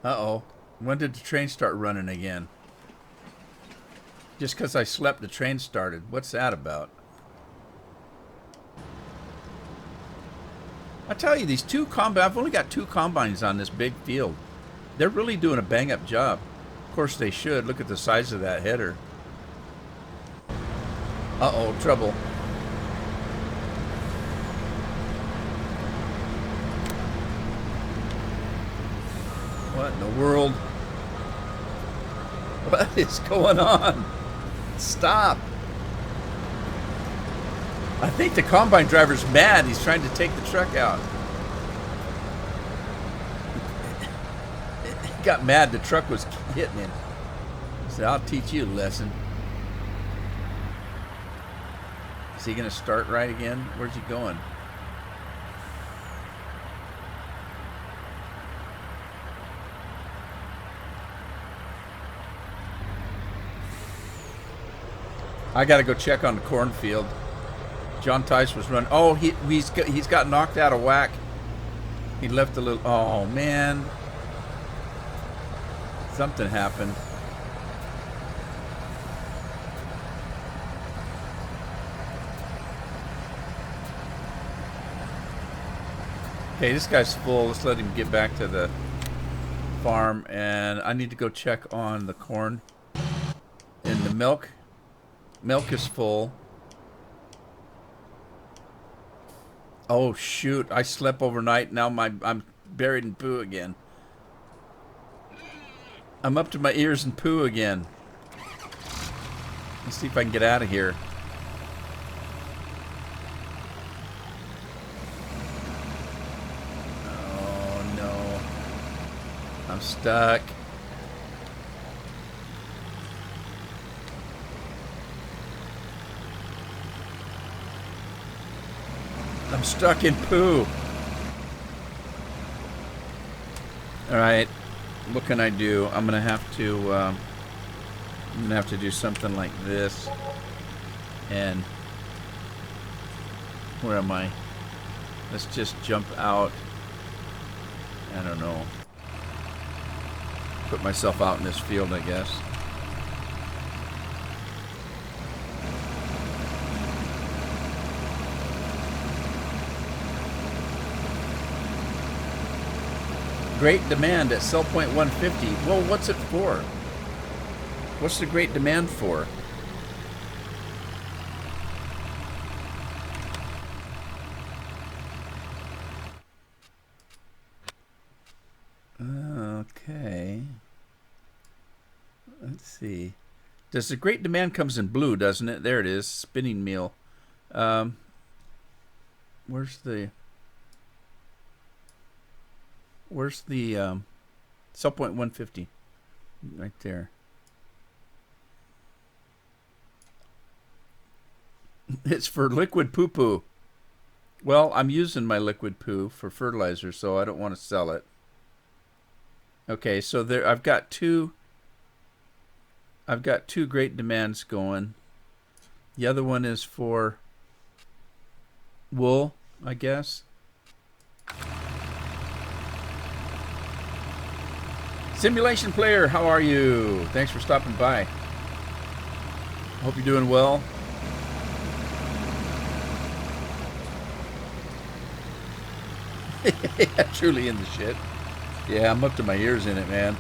Uh-oh. When did the train start running again? Just because I slept, the train started. What's that about? I tell you, these two I've only got 2 combines on this big field. They're really doing a bang-up job. Of course they should. Look at the size of that header. Uh-oh, trouble. What in the world? What is going on? Stop. I think the combine driver's mad. He's trying to take the truck out. He got mad the truck was hitting him. He said, I'll teach you a lesson. Is he going to start right again? Where's he going? I got to go check on the cornfield. John Tice was running. Oh, he's got knocked out of whack. He left a little. Oh man, something happened. Okay, this guy's full. Let's let him get back to the farm, and I need to go check on the corn and the milk. Milk is full. Oh shoot! I slept overnight. Now I'm buried in poo again. I'm up to my ears in poo again. Let's see if I can get out of here. Oh no! I'm stuck. I'm stuck in poo. Alright. What can I do? I'm gonna have to do something like this. And where am I? Let's just jump out. I don't know. Put myself out in this field, I guess. Great demand at sell point 150. Well, what's it for? What's the great demand for? Okay. Let's see. Does the great demand comes in blue, doesn't it? There it is. Spinning meal. Where's the sell point 150? Right there. It's for liquid poo-poo. Well, I'm using my liquid poo for fertilizer, so I don't want to sell it. Okay, so there I've got two great demands going. The other one is for wool, I guess. Simulation Player, how are you? Thanks for stopping by. Hope you're doing well. Yeah, truly in the shit. Yeah, I'm up to my ears in it, man.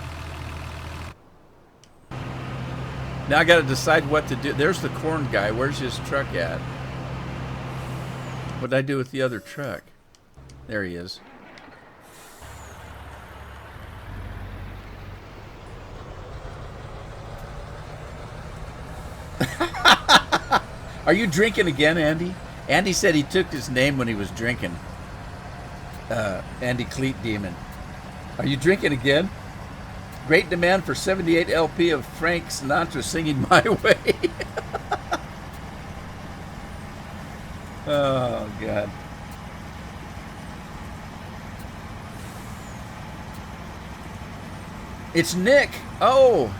Now I got to decide what to do. There's the corn guy. Where's his truck at? What did I do with the other truck? There he is. Are you drinking again, Andy? Andy said he took his name when he was drinking. Andy Cleat Demon. Are you drinking again? Great demand for 78 LP of Frank Sinatra singing My Way. Oh, God. It's Nick. Oh.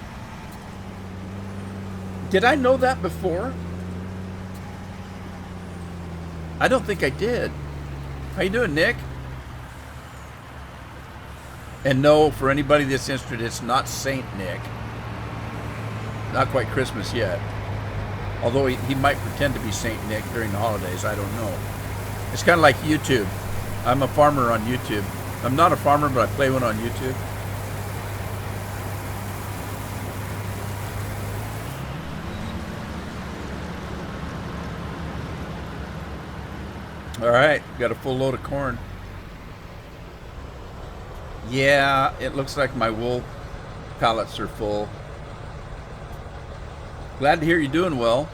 Did I know that before? I don't think I did. How you doing, Nick? And no, for anybody that's interested, it's not Saint Nick. Not quite Christmas yet. Although he might pretend to be Saint Nick during the holidays. I don't know. It's kind of like YouTube. I'm a farmer on YouTube. I'm not a farmer, but I play one on YouTube. All right, got a full load of corn. Yeah, it looks like my wool pallets are full. Glad to hear you're doing well.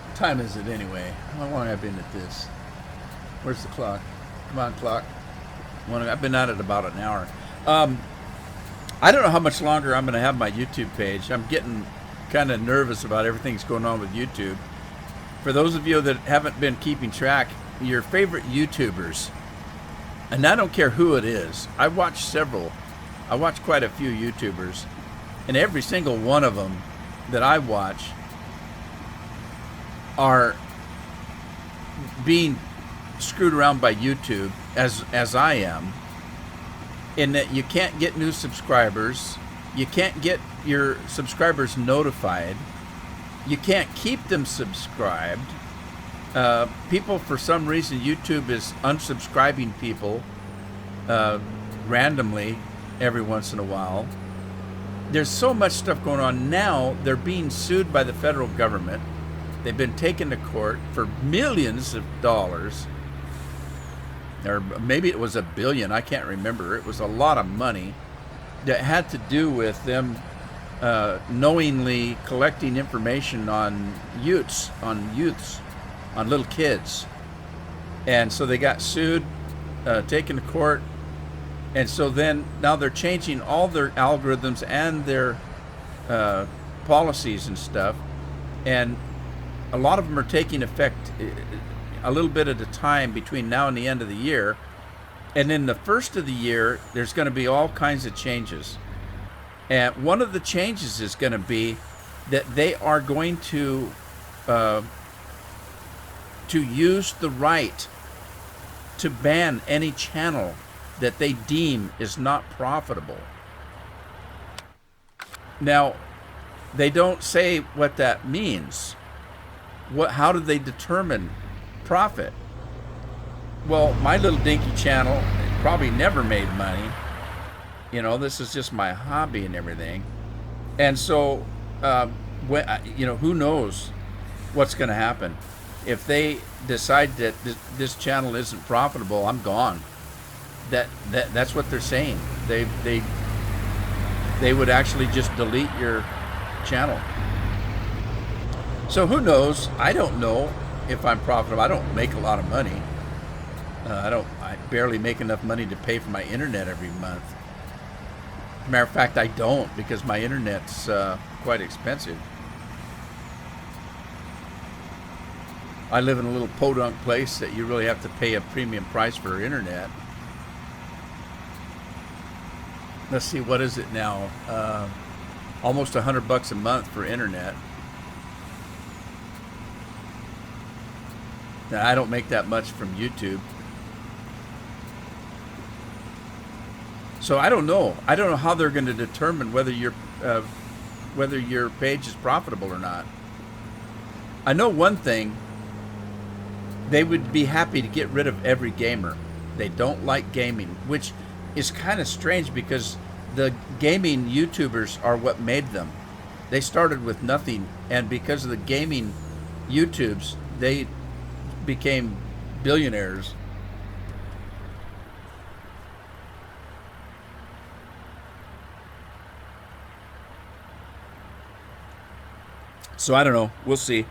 What time is it anyway? How long have I been at this? Where's the clock? Come on, clock. I've been at it about an hour. I don't know how much longer I'm going to have my YouTube page. I'm getting kind of nervous about everything that's going on with YouTube. For those of you that haven't been keeping track, your favorite YouTubers, and I don't care who it is. I watch several. I watch quite a few YouTubers, and every single one of them that I watch are being screwed around by YouTube as I am, in that you can't get new subscribers, you can't get your subscribers notified. You can't keep them subscribed. People, for some reason, YouTube is unsubscribing people randomly every once in a while. There's so much stuff going on. Now they're being sued by the federal government. They've been taken to court for millions of dollars. Or maybe it was $1 billion. I can't remember. It was a lot of money that had to do with them knowingly collecting information on youths, on little kids. And so they got sued, taken to court. And so then now they're changing all their algorithms and their policies and stuff. And a lot of them are taking effect a little bit at a time between now and the end of the year. And in the first of the year, there's going to be all kinds of changes. And one of the changes is going to be that they are going to use the right to ban any channel that they deem is not profitable. Now, they don't say what that means. How do they determine profit? Well, my little dinky channel probably never made money. You know, this is just my hobby and everything. And so, who knows what's going to happen? If they decide that this channel isn't profitable, I'm gone. That's what they're saying. They would actually just delete your channel. So who knows? I don't know if I'm profitable. I don't make a lot of money. I barely make enough money to pay for my internet every month. Matter of fact, I don't, because my internet's quite expensive. I live in a little podunk place that you really have to pay a premium price for internet. Let's see, what is it now? Almost $100 a month for internet. Now, I don't make that much from YouTube. So I don't know. I don't know how they're going to determine whether your page is profitable or not. I know one thing. They would be happy to get rid of every gamer. They don't like gaming, which is kind of strange because the gaming YouTubers are what made them. They started with nothing, and because of the gaming YouTubes, they became billionaires. So I don't know. We'll see.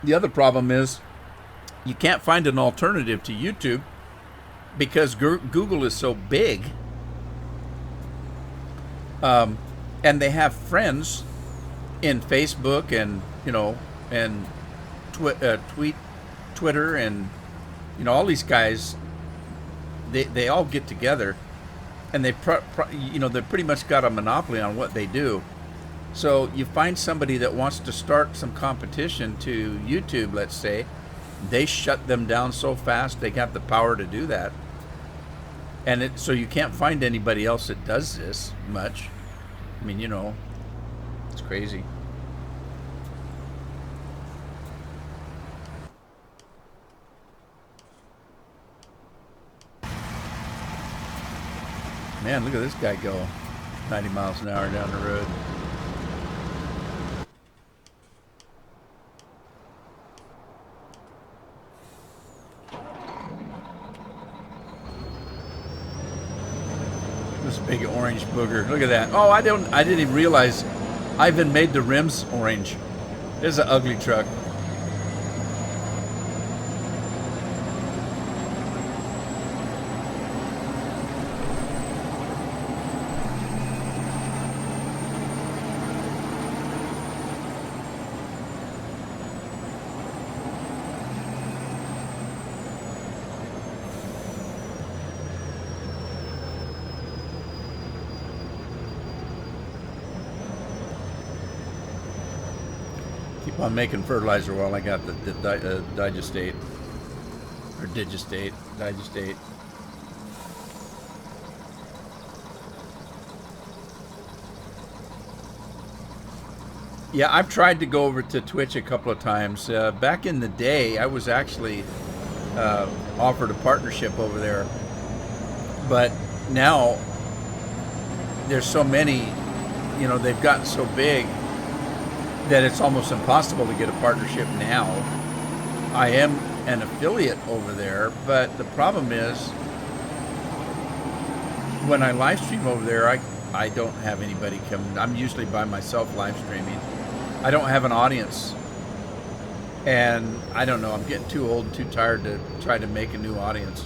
The other problem is you can't find an alternative to YouTube because Google is so big. And they have friends in Facebook and, and Twitter and, all these guys, they all get together and they pretty much got a monopoly on what they do. So you find somebody that wants to start some competition to YouTube, let's say, they shut them down so fast they got the power to do that. And so you can't find anybody else that does this much. I mean, it's crazy. Man, look at this guy go 90 miles an hour down the road. This big orange booger. Look at that. Oh, I didn't even realize I even made the rims orange. This is an ugly truck. Keep on making fertilizer while I got the digestate. or Digistate. Digistate. Yeah, I've tried to go over to Twitch a couple of times. Back in the day, I was actually offered a partnership over there. But now, there's so many, you know, they've gotten so big that it's almost impossible to get a partnership now. I am an affiliate over there, but the problem is, when I live stream over there, I don't have anybody coming. I'm usually by myself live streaming. I don't have an audience, and I don't know, I'm getting too old and too tired to try to make a new audience.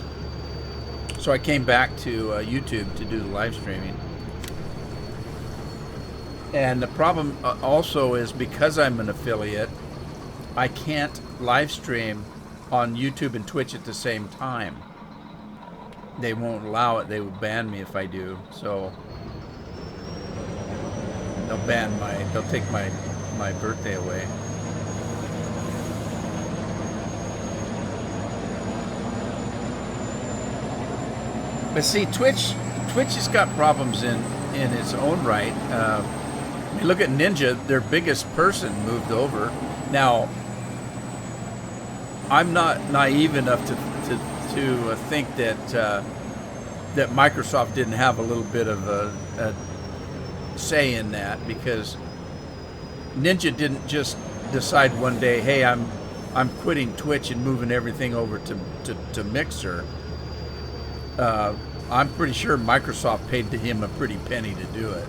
So I came back to YouTube to do the live streaming. And the problem also is, because I'm an affiliate, I can't live stream on YouTube and Twitch at the same time. They won't allow it. They will ban me if I do. So they'll take my birthday away. But see, Twitch has got problems in its own right. You look at Ninja, their biggest person moved over. Now, I'm not naive enough to think that that Microsoft didn't have a little bit of a say in that, because Ninja didn't just decide one day, hey, I'm quitting Twitch and moving everything over to Mixer. I'm pretty sure Microsoft paid him a pretty penny to do it,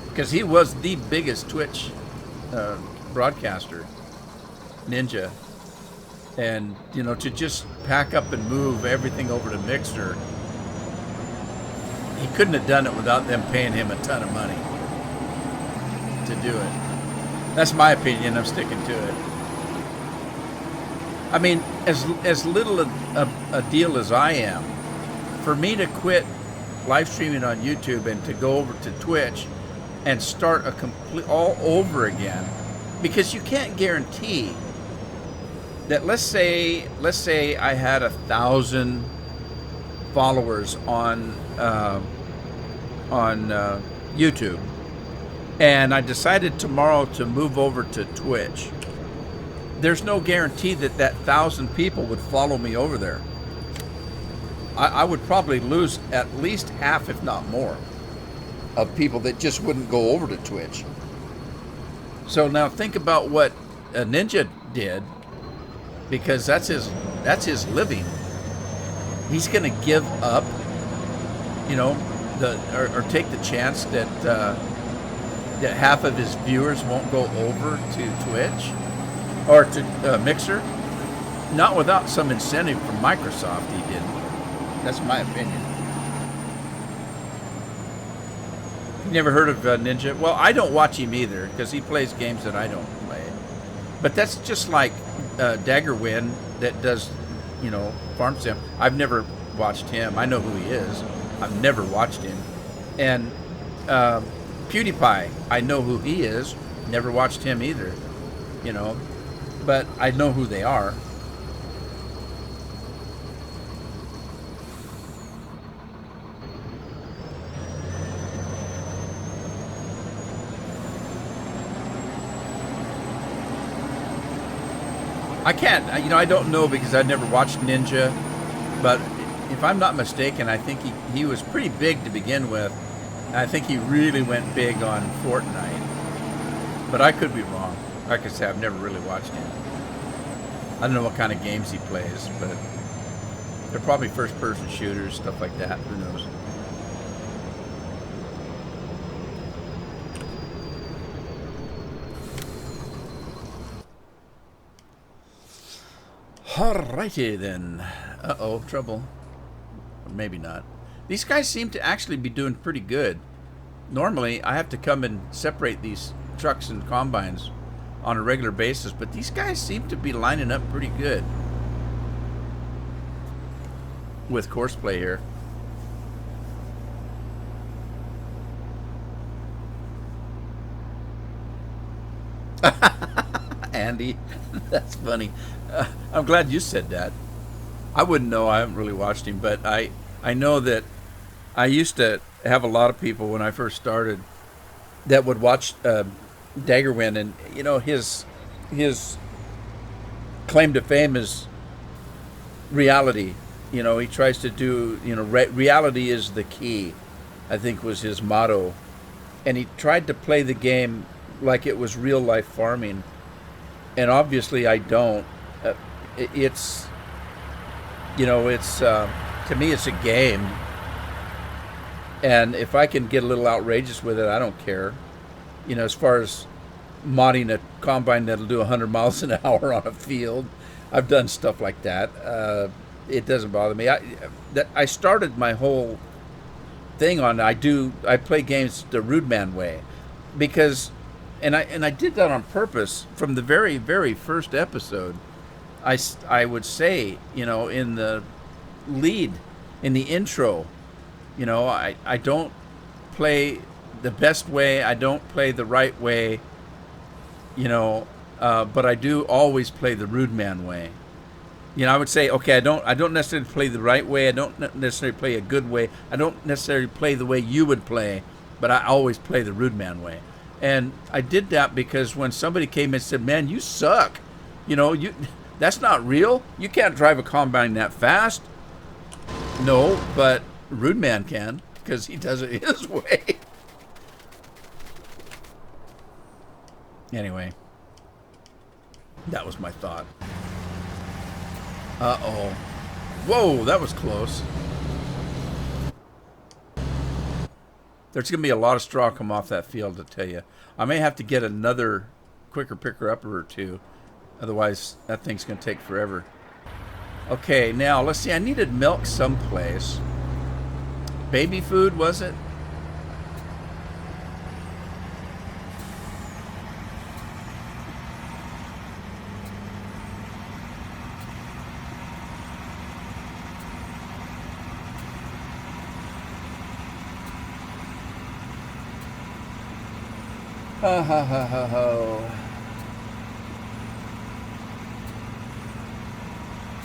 because he was the biggest Twitch broadcaster, Ninja. And, you know, to just pack up and move everything over to Mixer, he couldn't have done it without them paying him a ton of money to do it. That's my opinion. I'm sticking to it. I mean, as little a deal as I am, for me to quit live streaming on YouTube and to go over to Twitch and start a complete all over again, because you can't guarantee that. Let's say I had 1,000 followers on YouTube, and I decided tomorrow to move over to Twitch. There's no guarantee that 1,000 people would follow me over there. I would probably lose at least half, if not more, of people that just wouldn't go over to Twitch. So now think about what a Ninja did, because that's his living. He's going to give up, you know, or take the chance that that half of his viewers won't go over to Twitch or to Mixer. Not without some incentive from Microsoft, he didn't. That's my opinion. You never heard of Ninja? Well, I don't watch him either, because he plays games that I don't play. But that's just like Daggerwin that does, you know, Farm Sim. I've never watched him. I know who he is. I've never watched him. And PewDiePie, I know who he is. Never watched him either, you know. But I know who they are. I can't, you know, I don't know, because I've never watched Ninja, but if I'm not mistaken, I think he was pretty big to begin with. And I think he really went big on Fortnite, but I could be wrong. Like I said, I've never really watched him. I don't know what kind of games he plays, but they're probably first-person shooters, stuff like that. Who knows? Alrighty then. Uh-oh, trouble. Or maybe not. These guys seem to actually be doing pretty good. Normally, I have to come and separate these trucks and combines on a regular basis, but these guys seem to be lining up pretty good with Courseplay here. Andy, that's funny. I'm glad you said that. I wouldn't know. I haven't really watched him, but I know that I used to have a lot of people when I first started that would watch Daggerwind, and you know his claim to fame is reality. You know, he tries to do, you know, reality is the key, I think was his motto. And he tried to play the game like it was real life farming. And obviously I don't. It's, you know, it's, to me, it's a game. And if I can get a little outrageous with it, I don't care. You know, as far as modding a combine that'll do 100 miles an hour on a field, I've done stuff like that. It doesn't bother me. I started my whole thing on I play games the Rudeman way, because and I did that on purpose from the very very first episode. I would say, you know, in the lead, in the intro, you know, I don't play the best way, I don't play the right way, you know, but I do always play the Rudeman way. You know, I would say, okay, I don't necessarily play the right way. I don't necessarily play a good way. I don't necessarily play the way you would play, but I always play the Rudeman way. And I did that because when somebody came and said, "Man, you suck," you know, that's not real. You can't drive a combine that fast. No, but Rudeman can, because he does it his way. Anyway, that was my thought. Uh-oh. Whoa, that was close. There's going to be a lot of straw come off that field, I tell you. I may have to get another quicker picker-upper or two. Otherwise, that thing's going to take forever. Okay, now, let's see. I needed milk someplace. Baby food, was it? Ha ha ha ha ho.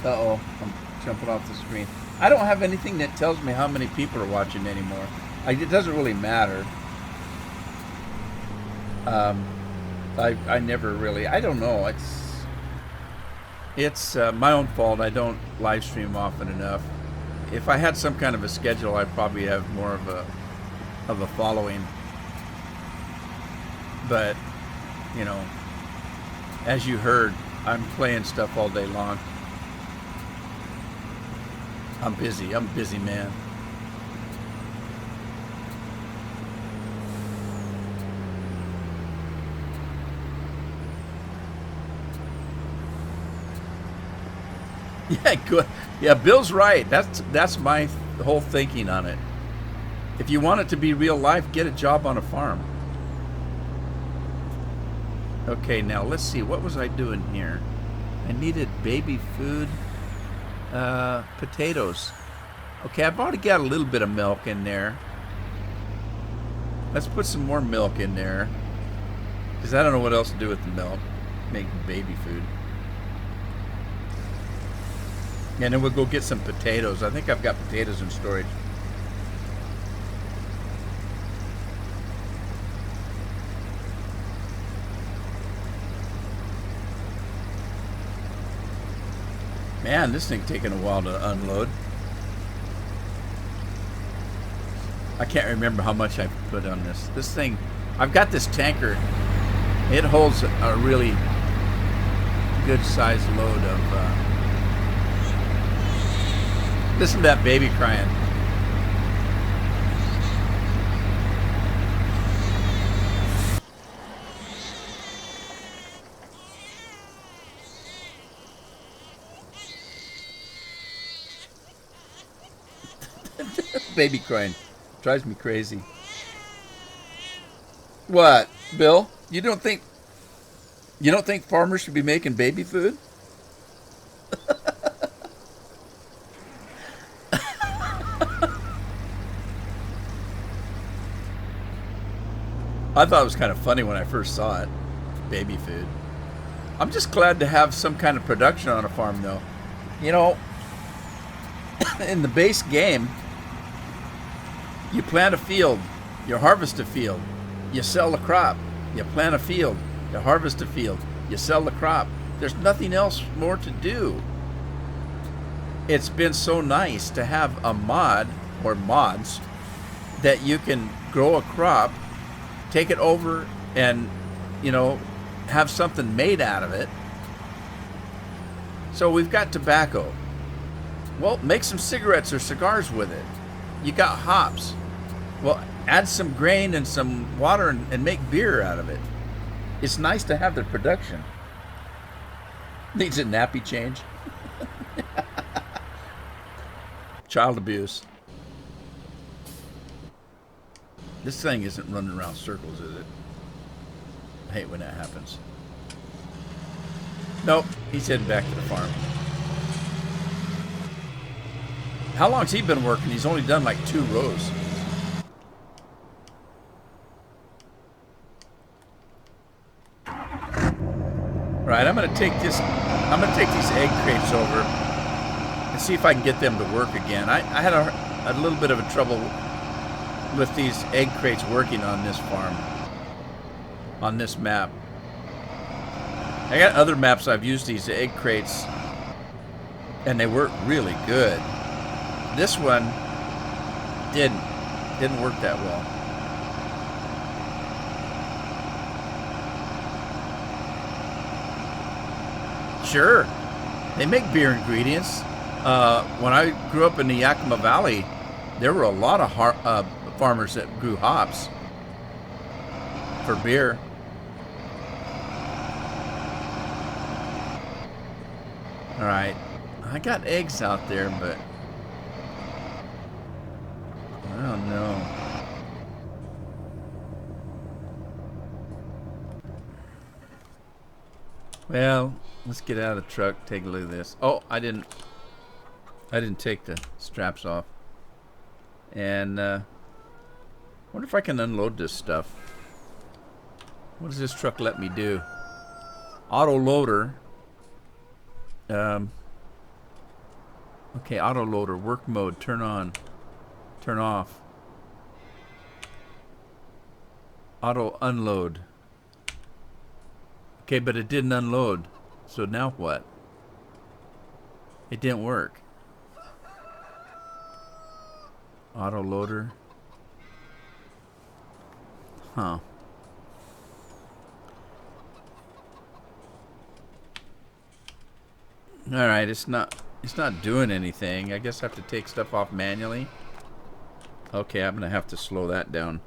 Uh-oh, I'm jumping off the screen. I don't have anything that tells me how many people are watching anymore. It doesn't really matter. I never really, I don't know. It's my own fault. I don't live stream often enough. If I had some kind of a schedule, I'd probably have more of a following. But, you know, as you heard, I'm playing stuff all day long. I'm busy. I'm a busy man. Yeah, good. Yeah, Bill's right. That's my whole thinking on it. If you want it to be real life, get a job on a farm. Okay, now let's see. What was I doing here? I needed baby food, potatoes. Okay, I've already got a little bit of milk in there. Let's put some more milk in there, because I don't know what else to do with the milk. Make baby food. And then we'll go get some potatoes. I think I've got potatoes in storage. Man, this thing's taking a while to unload. I can't remember how much I put on this. This thing, I've got this tanker. It holds a really good sized load of, listen to that baby crying. Baby crying. Drives me crazy. What, Bill? You don't think farmers should be making baby food? I thought it was kind of funny when I first saw it. Baby food. I'm just glad to have some kind of production on a farm, though. You know, in the base game, you plant a field, you harvest a field, you sell a crop. You plant a field, you harvest a field, you sell the crop. There's nothing else more to do. It's been so nice to have a mod or mods that you can grow a crop, take it over, and, you know, have something made out of it. So we've got tobacco. Well, make some cigarettes or cigars with it. You got hops. Well, add some grain and some water and make beer out of it. It's nice to have the production. Needs a nappy change. Child abuse. This thing isn't running around circles, is it? I hate when that happens. Nope, he's heading back to the farm. How long's he been working? He's only done like 2 rows. Right, I'm gonna take these egg crates over and see if I can get them to work again. I had a little bit of a trouble with these egg crates working on this farm, on this map. I got other maps I've used these egg crates and they work really good. This one didn't work that well. Sure, they make beer ingredients. When I grew up in the Yakima Valley, there were a lot of farmers that grew hops for beer. All right, I got eggs out there, but I don't know. Well, let's get out of the truck, take a look at this. Oh, I didn't take the straps off. And wonder if I can unload this stuff. What does this truck let me do? Auto loader. Okay, auto loader, work mode, turn on, turn off. Auto unload. Okay, but it didn't unload. So now what? It didn't work. Auto loader. Huh. All right, it's not doing anything. I guess I have to take stuff off manually. Okay, I'm gonna have to slow that down.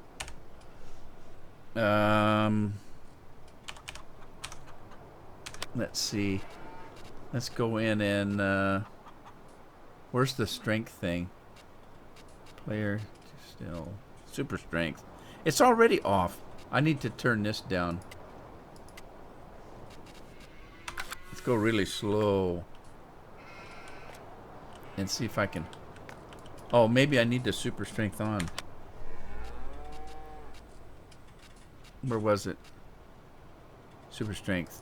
Let's see. Let's go in and where's the strength thing? Player still super strength. It's already off. I need to turn this down. Let's go really slow and see if I can. Oh, maybe I need the super strength on. Where was it? Super strength.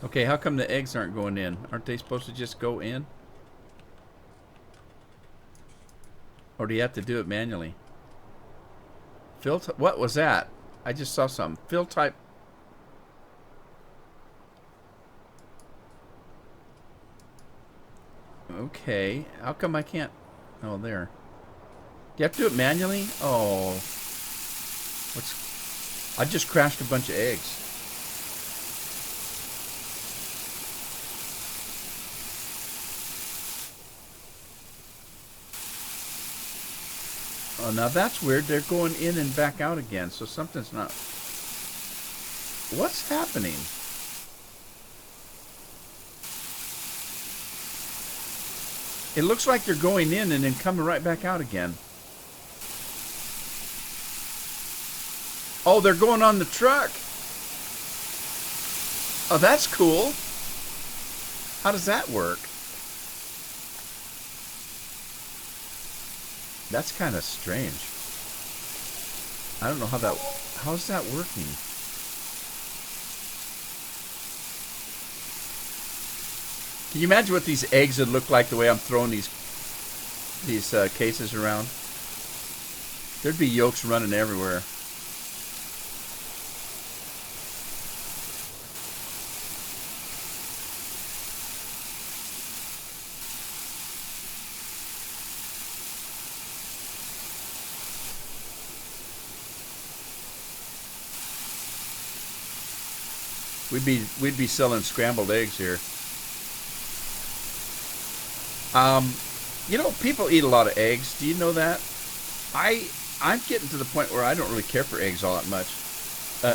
Okay, how come the eggs aren't going in? Aren't they supposed to just go in? Or do you have to do it manually? Fill what was that? I just saw something. Fill type. Okay, how come I can't? Oh, there. Do you have to do it manually? Oh. I just crashed a bunch of eggs. Oh, now that's weird. They're going in and back out again, so something's not... What's happening? It looks like they're going in and then coming right back out again. Oh, they're going on the truck. Oh, that's cool. How does that work? That's kind of strange. I don't know how's that working? Can you imagine what these eggs would look like the way I'm throwing these cases around? There'd be yolks running everywhere. We'd be selling scrambled eggs here. You know, people eat a lot of eggs. Do you know that? I'm getting to the point where I don't really care for eggs all that much.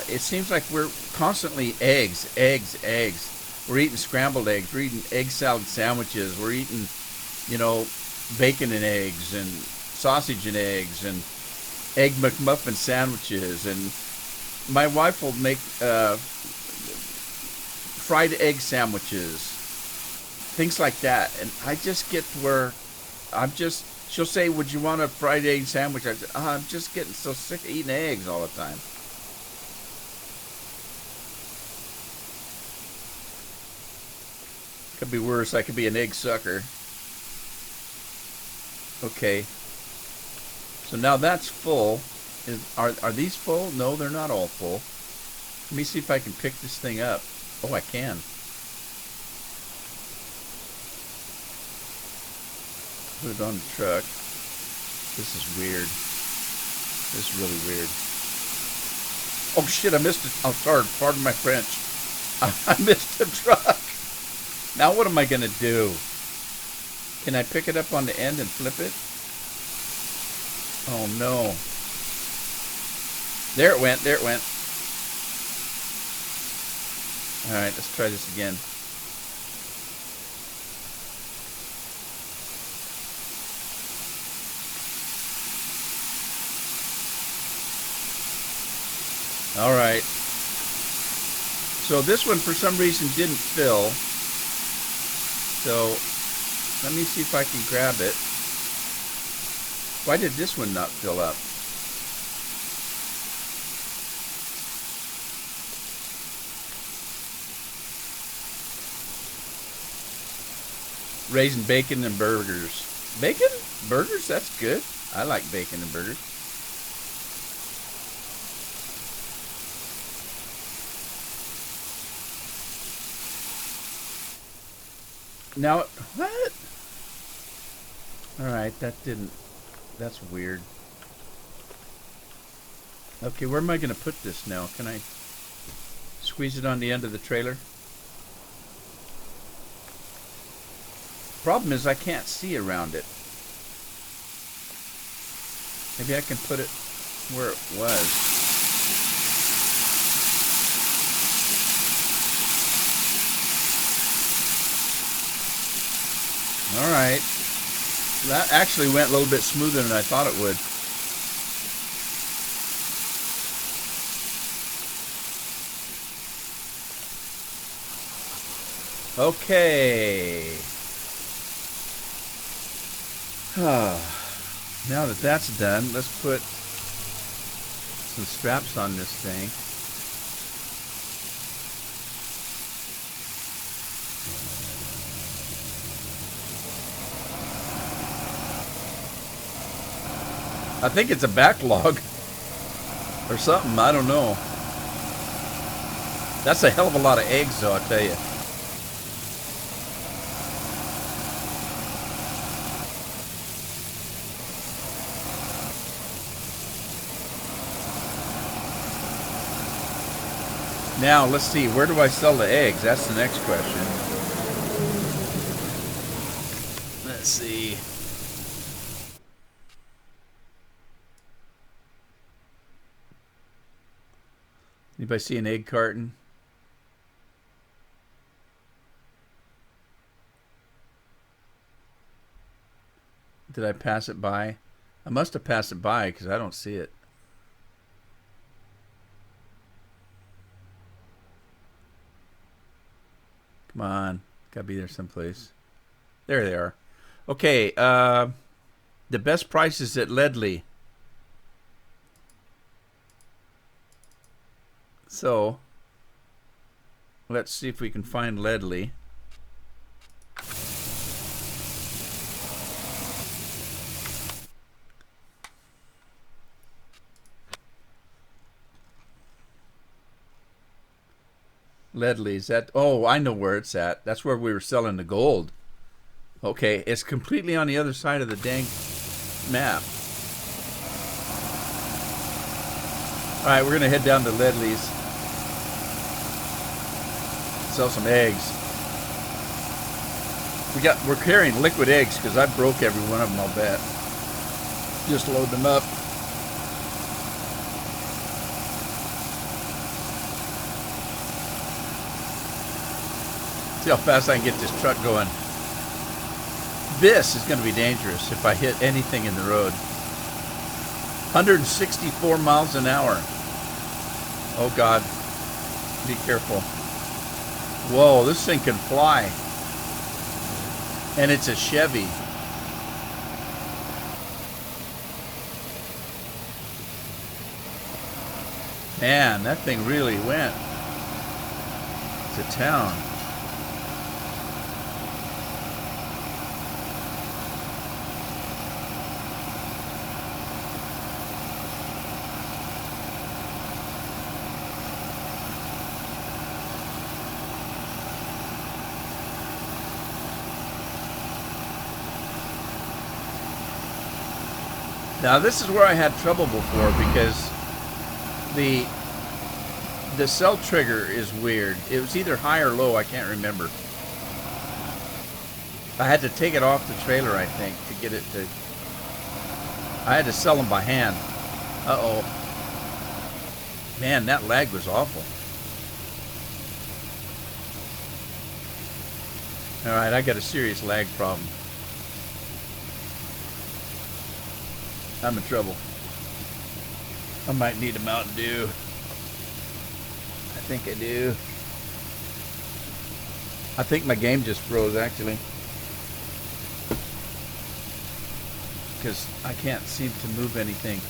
It seems like we're constantly eggs. We're eating scrambled eggs. We're eating egg salad sandwiches. We're eating, you know, bacon and eggs and sausage and eggs and egg McMuffin sandwiches. And my wife will make fried egg sandwiches, things like that. And I just get to where she'll say, would you want a fried egg sandwich? I say, I'm just getting so sick of eating eggs all the time. Could be worse. I could be an egg sucker. Okay. So now that's full. Are these full? No, they're not all full. Let me see if I can pick this thing up. Oh, I can. Put it on the truck. This is weird. This is really weird. Oh shit, I missed it. Oh, sorry, pardon my French. I missed the truck. Now what am I gonna do? Can I pick it up on the end and flip it? Oh no. There it went, there it went. Alright, let's try this again. Alright. So this one for some reason didn't fill. So let me see if I can grab it. Why did this one not fill up? Raising bacon and burgers. Bacon? Burgers? That's good. I like bacon and burgers. Now, what? Alright, that's weird. Okay, where am I going to put this now? Can I squeeze it on the end of the trailer? Problem is I can't see around it. Maybe I can put it where it was. Alright. That actually went a little bit smoother than I thought it would. Okay. Now that that's done, let's put some straps on this thing. I think it's a backlog or something. I don't know. That's a hell of a lot of eggs, though, I'll tell you. Now, let's see. Where do I sell the eggs? That's the next question. Let's see. Anybody see an egg carton? Did I pass it by? I must have passed it by because I don't see it. Come on. Gotta be there someplace. There they are. Okay, the best prices at Ledley. So, let's see if we can find Ledley. Ledley's at, oh, I know where it's at. That's where we were selling the gold. Okay, it's completely on the other side of the dang map. Alright, we're gonna head down to Ledley's. Sell some eggs. We're carrying liquid eggs because I broke every one of them, I'll bet. Just load them up. See how fast I can get this truck going. This is going to be dangerous if I hit anything in the road. 164 miles an hour. Oh God, be careful. Whoa, this thing can fly. And it's a Chevy. Man, that thing really went to town. Now this is where I had trouble before because the cell trigger is weird. It was either high or low, I can't remember. I had to take it off the trailer, I think, to get it to... I had to sell them by hand. Uh-oh. Man, that lag was awful. Alright, I got a serious lag problem. I'm in trouble. I might need a Mountain Dew. I think I do. I think my game just froze, actually. Because I can't seem to move anything.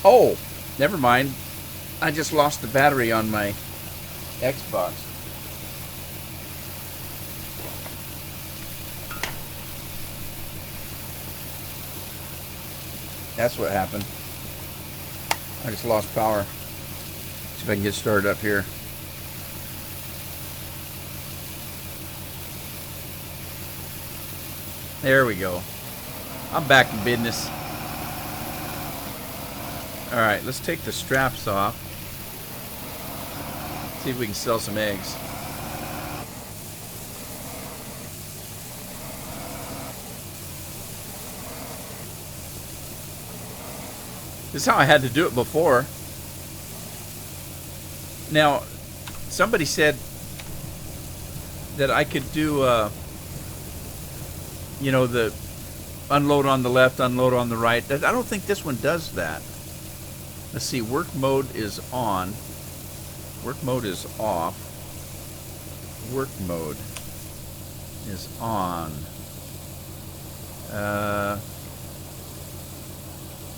Oh! Never mind. I just lost the battery on my Xbox. That's what happened. I just lost power. See if I can get started up here. There we go. I'm back in business. Alright, let's take the straps off. See if we can sell some eggs. This is how I had to do it before. Now, somebody said that I could do, you know, the unload on the left, unload on the right. I don't think this one does that. Let's see, work mode is on. Work mode is off. Work mode is on.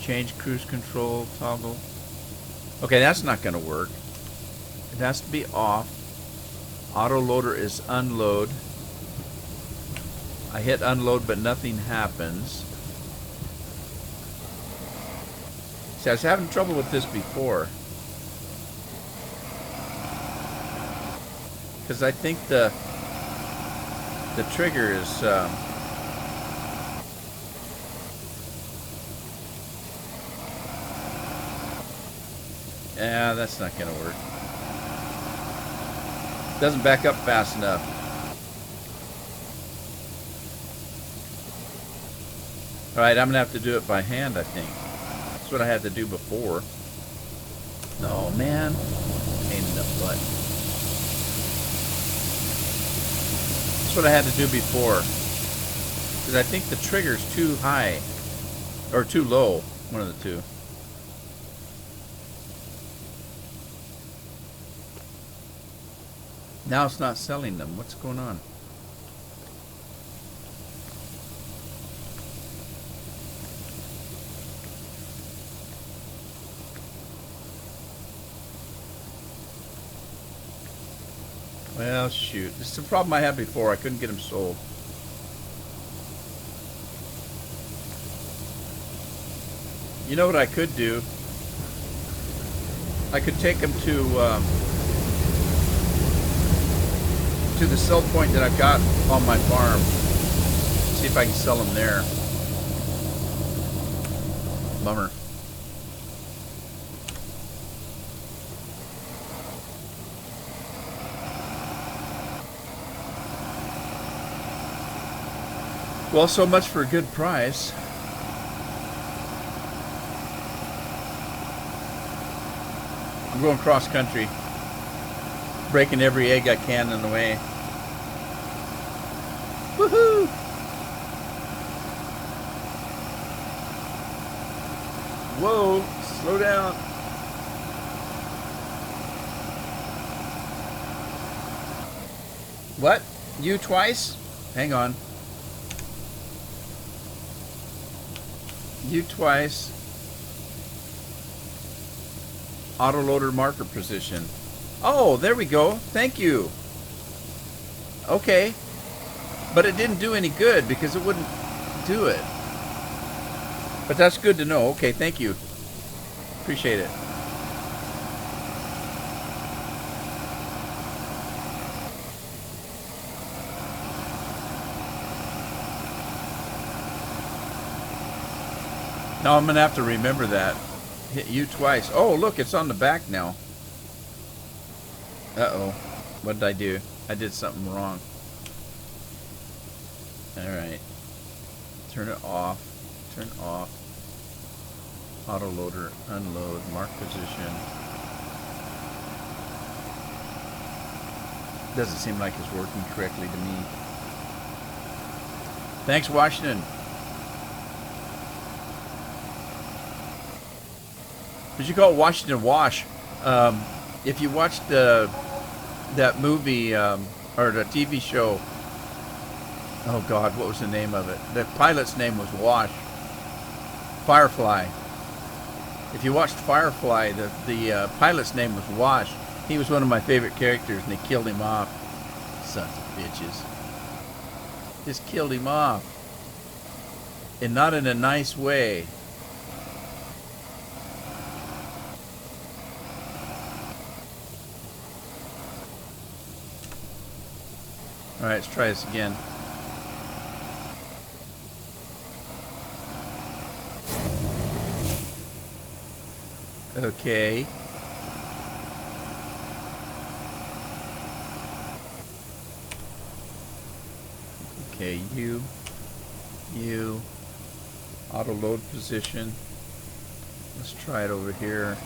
Change cruise control toggle. Okay, that's not going to work. It has to be off. Auto loader is unload. I hit unload, but nothing happens. See, I was having trouble with this before. Because I think the trigger is... yeah, that's not going to work. Doesn't back up fast enough. Alright, I'm going to have to do it by hand, I think. That's what I had to do before. Oh, man. Pain in the butt. That's what I had to do before. Because I think the trigger's too high. Or too low. One of the two. Now it's not selling them. What's going on? Well, shoot. This is the problem I had before. I couldn't get them sold. You know what I could do? I could take them to the sell point that I've got on my farm. See if I can sell them there. Bummer. Well, so much for a good price. I'm going cross country, breaking every egg I can on the way. Woohoo! Whoa, slow down. What? You twice? Hang on. You twice. Autoloader marker position. Oh, there we go. Thank you. Okay. But it didn't do any good because it wouldn't do it. But that's good to know. Okay, thank you. Appreciate it. Now I'm going to have to remember that. Hit you twice. Oh, look, it's on the back now. Uh-oh. What did I do? I did something wrong. Alright. Turn it off. Turn off. Autoloader. Unload. Mark position. Doesn't seem like it's working correctly to me. Thanks, Washington. Did you call it Washington Wash? If you watched that movie or the TV show, oh God, what was the name of it? The pilot's name was Wash. Firefly. If you watched Firefly, the pilot's name was Wash. He was one of my favorite characters, and they killed him off. Sons of bitches. Just killed him off. And not in a nice way. Alright, let's try this again. Okay. Okay, you. Auto load position. Let's try it over here.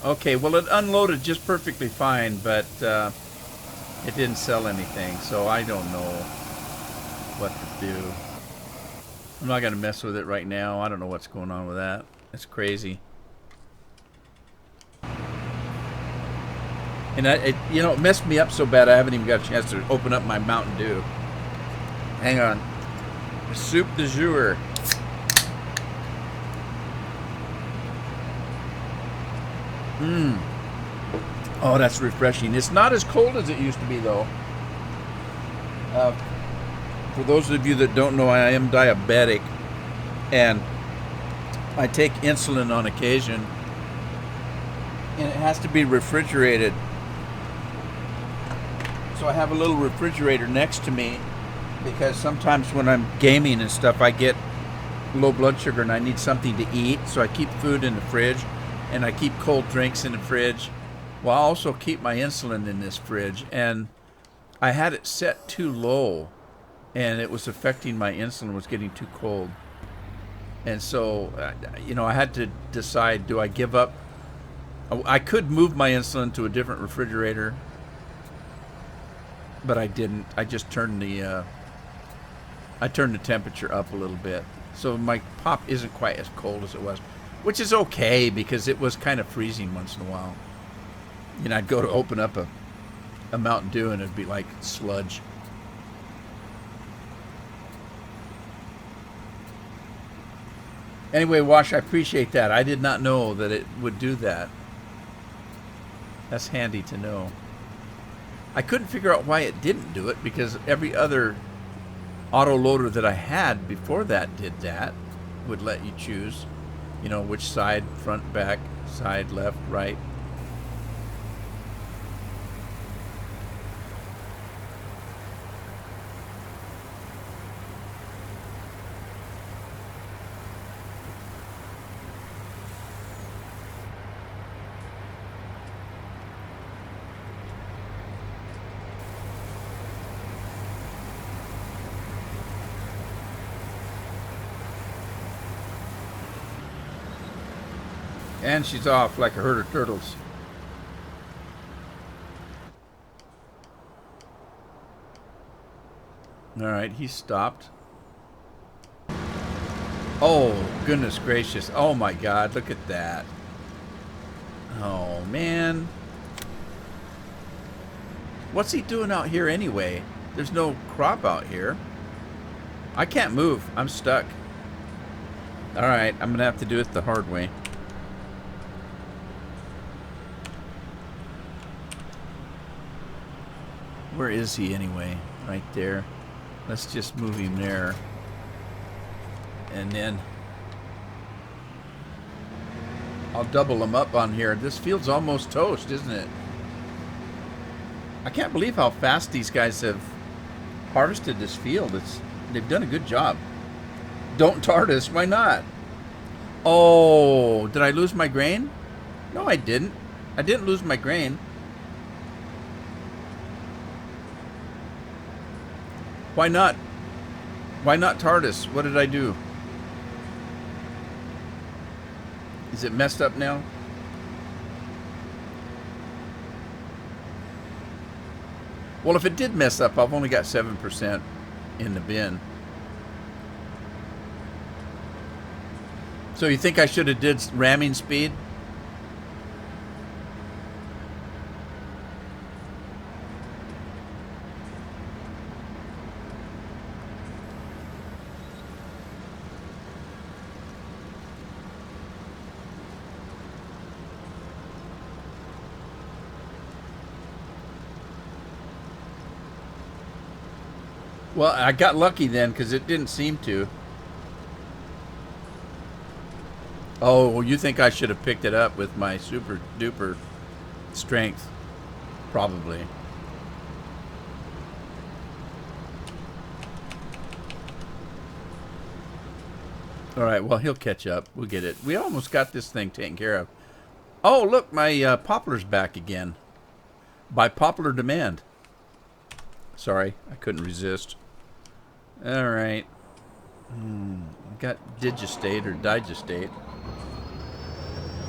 Okay, well it unloaded just perfectly fine, but it didn't sell anything, so I don't know what to do. I'm not going to mess with it right now. I don't know what's going on with that. It's crazy. And it messed me up so bad I haven't even got a chance to open up my Mountain Dew. Hang on. Soup du jour. Oh, that's refreshing. It's not as cold as it used to be, though. For those of you that don't know, I am diabetic, and I take insulin on occasion, and it has to be refrigerated. So I have a little refrigerator next to me, because sometimes when I'm gaming and stuff, I get low blood sugar and I need something to eat, so I keep food in the fridge. And I keep cold drinks in the fridge. Well, I also keep my insulin in this fridge. And I had it set too low. And it was affecting my insulin. It was getting too cold. And so, I had to decide, do I give up? I could move my insulin to a different refrigerator. but I didn't. I just turned the temperature up a little bit, so my pop isn't quite as cold as it was, which is okay because it was kind of freezing once in a while. You know, I'd go to open up a Mountain Dew and it'd be like sludge. Anyway, Wash, I appreciate that. I did not know that it would do that. That's handy to know. I couldn't figure out why it didn't do it because every other autoloader that I had before that did that. Would let you choose, you know, which side, front, back, side, left, right. And she's off like a herd of turtles. All right, he stopped. Oh, goodness gracious. Oh, my God. Look at that. Oh, man. What's he doing out here anyway? There's no crop out here. I can't move. I'm stuck. All right, I'm going to have to do it the hard way. Where is he anyway? Right there. Let's just move him there. And then I'll double him up on here. This field's almost toast, isn't it? I can't believe how fast these guys have harvested this field. They've done a good job. Don't tart us. Why not? Oh, did I lose my grain? No, I didn't. I didn't lose my grain. Why not? Why not TARDIS? What did I do? Is it messed up now? Well, if it did mess up, I've only got 7% in the bin. So you think I should have did ramming speed? Well, I got lucky then because it didn't seem to. Oh, well, you think I should have picked it up with my super duper strength? Probably. All right, well, he'll catch up. We'll get it. We almost got this thing taken care of. Oh, look, my poplar's back again. By popular demand. Sorry, I couldn't resist. All right. Got digestate or digestate.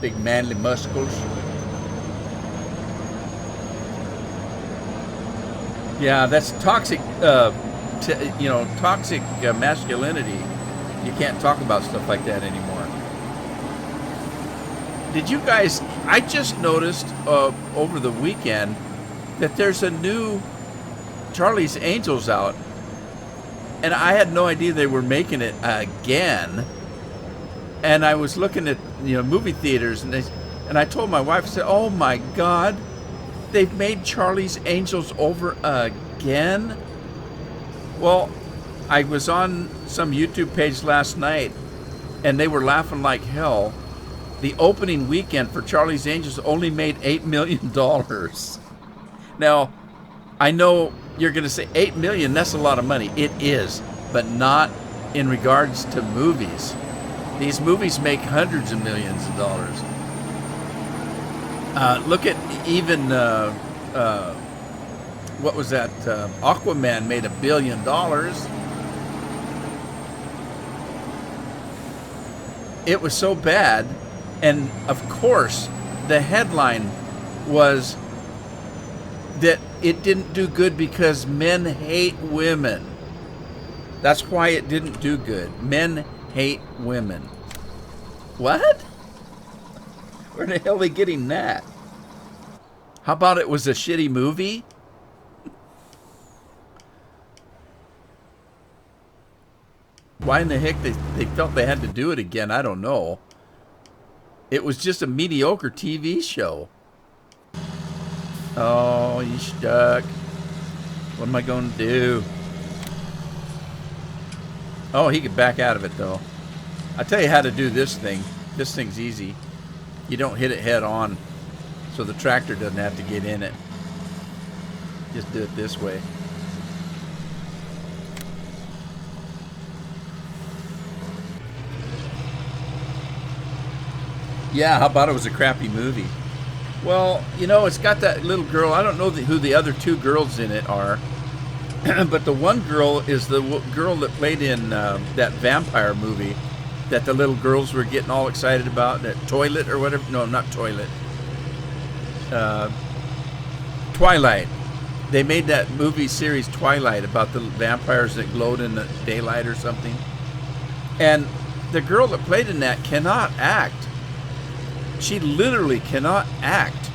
Big manly muscles. Yeah, that's toxic. Toxic masculinity. You can't talk about stuff like that anymore. Did you guys? I just noticed over the weekend that there's a new Charlie's Angels out, and I had no idea they were making it again. And I was looking at movie theaters, and I told my wife, I said, "Oh my God, they've made Charlie's Angels over again." Well, I was on some YouTube page last night, and they were laughing like hell. The opening weekend for Charlie's Angels only made $8 million. Now, I know you're going to say $8 million, that's a lot of money. It is, but not in regards to movies. These movies make hundreds of millions of dollars. Look at even, what was that? Aquaman made $1 billion. It was so bad. And of course, the headline was that it didn't do good because men hate women. That's why it didn't do good. Men hate women. What? Where the hell are they getting that? How about it was a shitty movie? Why in the heck they felt they had to do it again, I don't know. It was just a mediocre TV show. Oh, you stuck. What am I going to do? Oh, he could back out of it, though. I'll tell you how to do this thing. This thing's easy. You don't hit it head on, so the tractor doesn't have to get in it. Just do it this way. Yeah, how about it was a crappy movie? Well, you know, it's got that little girl. I don't know who the other two girls in it are. But the one girl is the girl that played in that vampire movie that the little girls were getting all excited about. That Toilet or whatever. No, not Toilet. Twilight. They made that movie series Twilight about the vampires that glowed in the daylight or something. And the girl that played in that cannot act. She literally cannot act.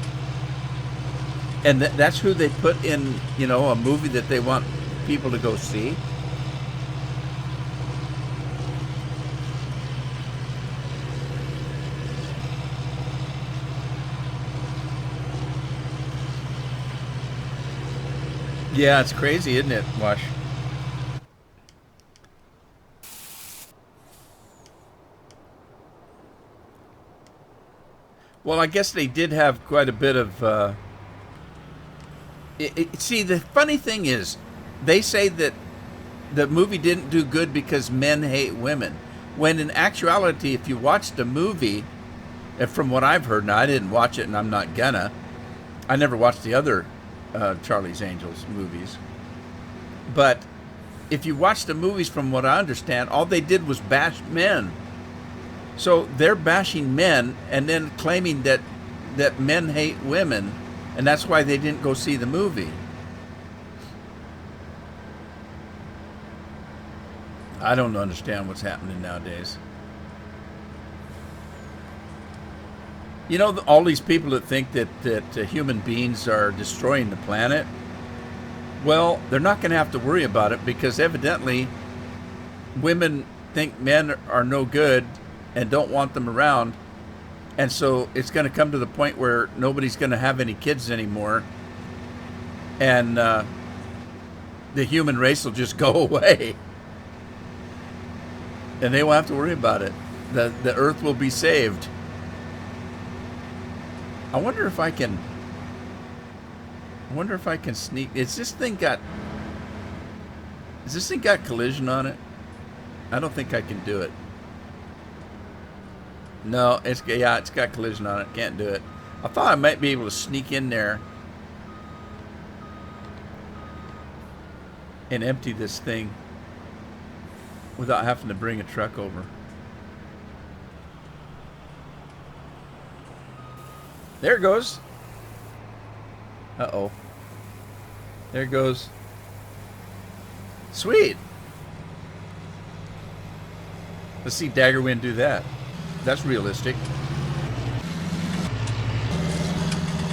And that's who they put in, you know, a movie that they want people to go see. Yeah, it's crazy, isn't it, Wash? Well, I guess they did have quite a bit of... see, the funny thing is, they say that the movie didn't do good because men hate women. When in actuality, if you watch the movie, and from what I've heard, now I didn't watch it and I'm not gonna. I never watched the other Charlie's Angels movies. But if you watch the movies, from what I understand, all they did was bash men. So they're bashing men and then claiming that men hate women, and that's why they didn't go see the movie. I don't understand what's happening nowadays. You know, all these people that think that human beings are destroying the planet, well, they're not going to have to worry about it because evidently women think men are no good and don't want them around. And so it's going to come to the point where nobody's going to have any kids anymore. And the human race will just go away. And they won't have to worry about it. The earth will be saved. I wonder if I can sneak. Has this thing got collision on it? I don't think I can do it. No, it's got collision on it. Can't do it. I thought I might be able to sneak in there and empty this thing without having to bring a truck over. There it goes. Uh-oh. There it goes. Sweet. Let's see Daggerwind do that. That's realistic.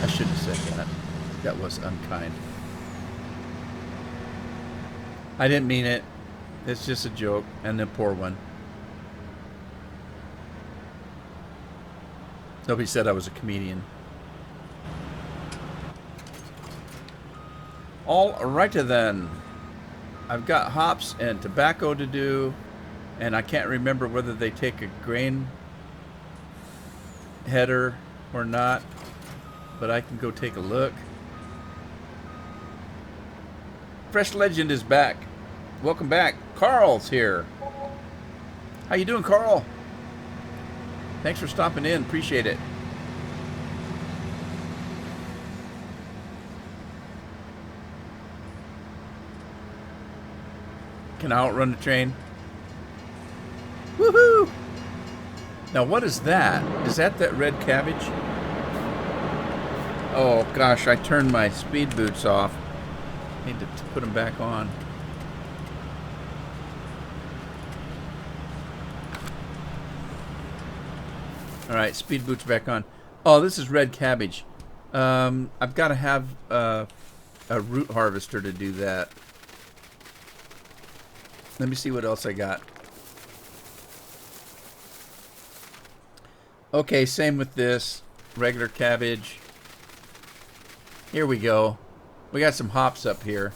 I shouldn't have said that. That was unkind. I didn't mean it. It's just a joke, and a poor one. Nobody said I was a comedian. All righty then. I've got hops and tobacco to do, and I can't remember whether they take a grain header or not, but I can go take a look. Fresh Legend is back. Welcome back. Carl's here. How you doing, Carl? Thanks for stopping in. Appreciate it. Can I outrun the train? Woohoo! Now what is that? Is that red cabbage? Oh gosh, I turned my speed boots off. Need to put them back on. All right, speed boots back on. Oh, this is red cabbage. I've got to have a root harvester to do that. Let me see what else I got. Okay, same with this. Regular cabbage. Here we go. We got some hops up here.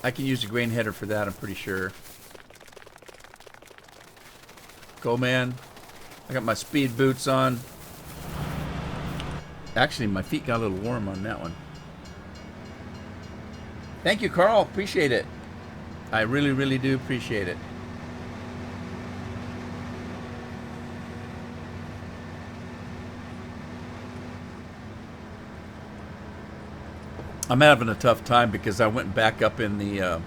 I can use a grain header for that, I'm pretty sure. Go, man. I got my speed boots on. Actually, my feet got a little warm on that one. Thank you, Carl. Appreciate it. I really, really do appreciate it. I'm having a tough time because I went back up in the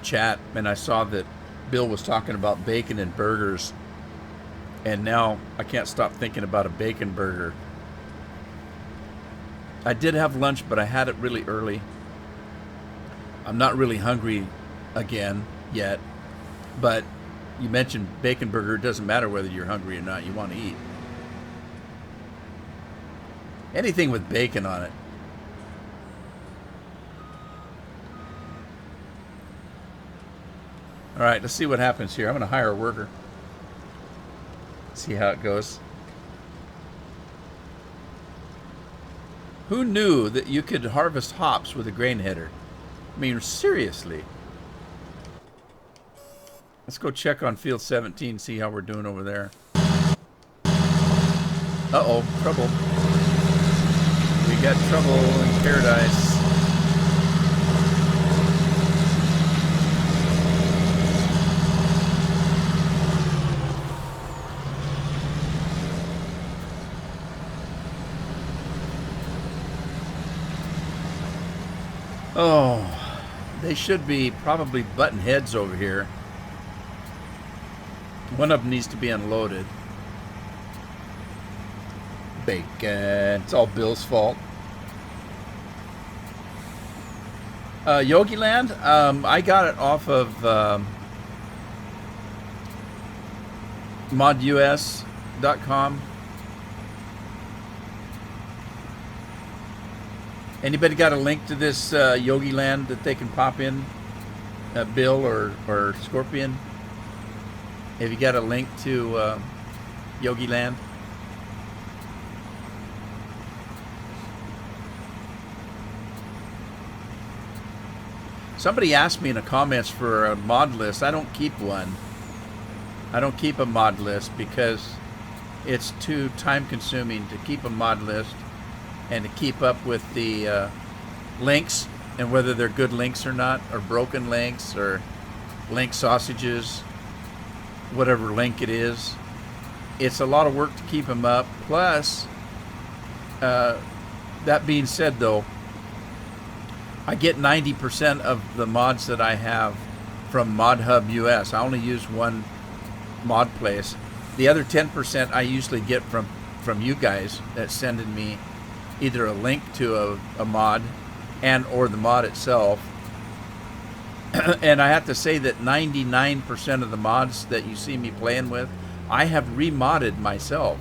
chat and I saw that Bill was talking about bacon and burgers, and now I can't stop thinking about a bacon burger. I did have lunch, but I had it really early. I'm not really hungry again yet, but you mentioned bacon burger. It doesn't matter whether you're hungry or not. You want to eat. Anything with bacon on it. All right, let's see what happens here. I'm going to hire a worker. See how it goes. Who knew that you could harvest hops with a grain header? I mean, seriously. Let's go check on field 17, see how we're doing over there. Uh-oh, trouble. We got trouble in paradise. Oh, they should be probably button heads over here. One of them needs to be unloaded. Bacon. It's all Bill's fault. Yogiland, I got it off of modus.com. Anybody got a link to this Yogiland that they can pop in? Bill or Scorpion? Have you got a link to Yogiland? Somebody asked me in the comments for a mod list. I don't keep one. I don't keep a mod list because it's too time consuming to keep a mod list and to keep up with the links and whether they're good links or not, or broken links or link sausages, whatever link it is. It's a lot of work to keep them up. Plus, that being said though, I get 90% of the mods that I have from ModHub US. I only use one mod place. The other 10% I usually get from you guys that sending me either a link to a mod and or the mod itself. And I have to say that 99% of the mods that you see me playing with, I have remodded myself.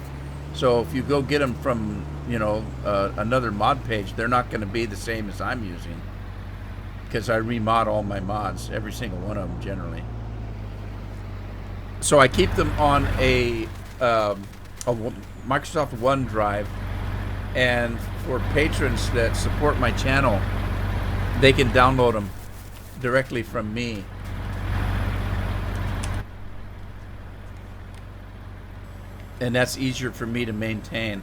So if you go get them from, you know, another mod page, they're not going to be the same as I'm using, because I remod all my mods, every single one of them generally. So I keep them on a Microsoft OneDrive, and for patrons that support my channel, they can download them directly from me. And that's easier for me to maintain.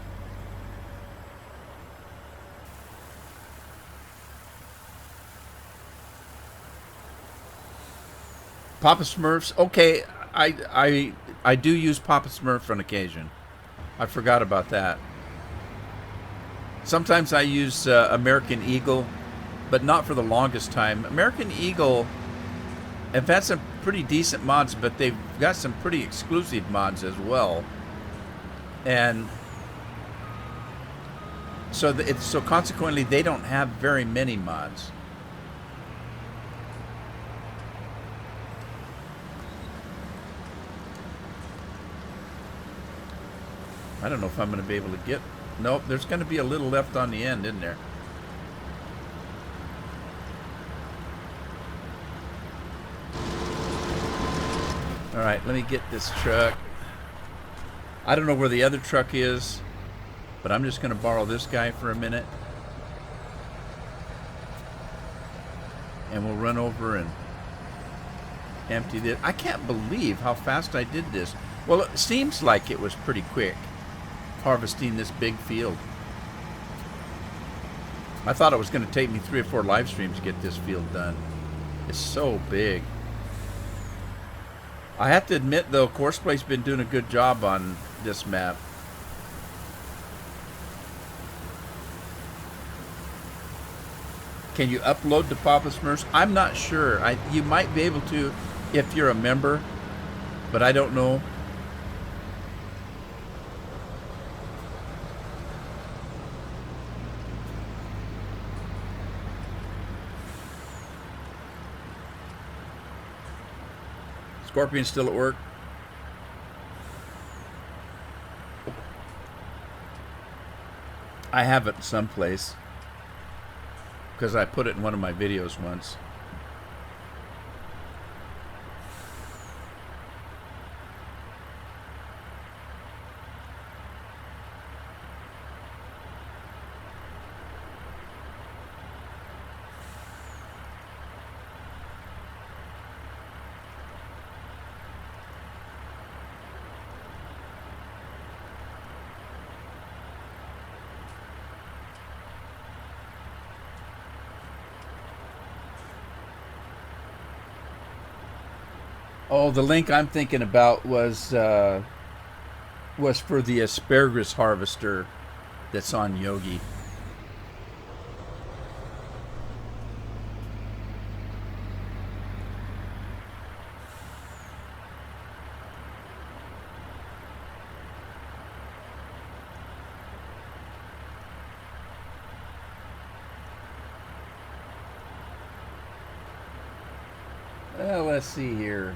Papa Smurfs, okay, I do use Papa Smurf on occasion. I forgot about that. Sometimes I use American Eagle, but not for the longest time. American Eagle have had some pretty decent mods, but they've got some pretty exclusive mods as well. And So consequently, they don't have very many mods. I don't know if I'm going to be able to get... Nope, there's going to be a little left on the end, isn't there? All right, let me get this truck. I don't know where the other truck is, but I'm just going to borrow this guy for a minute. And we'll run over and empty this. I can't believe how fast I did this. Well, it seems like it was pretty quick, harvesting this big field. I thought it was going to take me 3 or 4 live streams to get this field done. It's so big. I have to admit, though, Courseplay's been doing a good job on this map. Can you upload to Papa Smurfs? I'm not sure. You might be able to if you're a member, but I don't know. Scorpion's still at work. I have it someplace because I put it in one of my videos once. Oh, the link I'm thinking about was for the asparagus harvester that's on Yogi. Well, let's see here.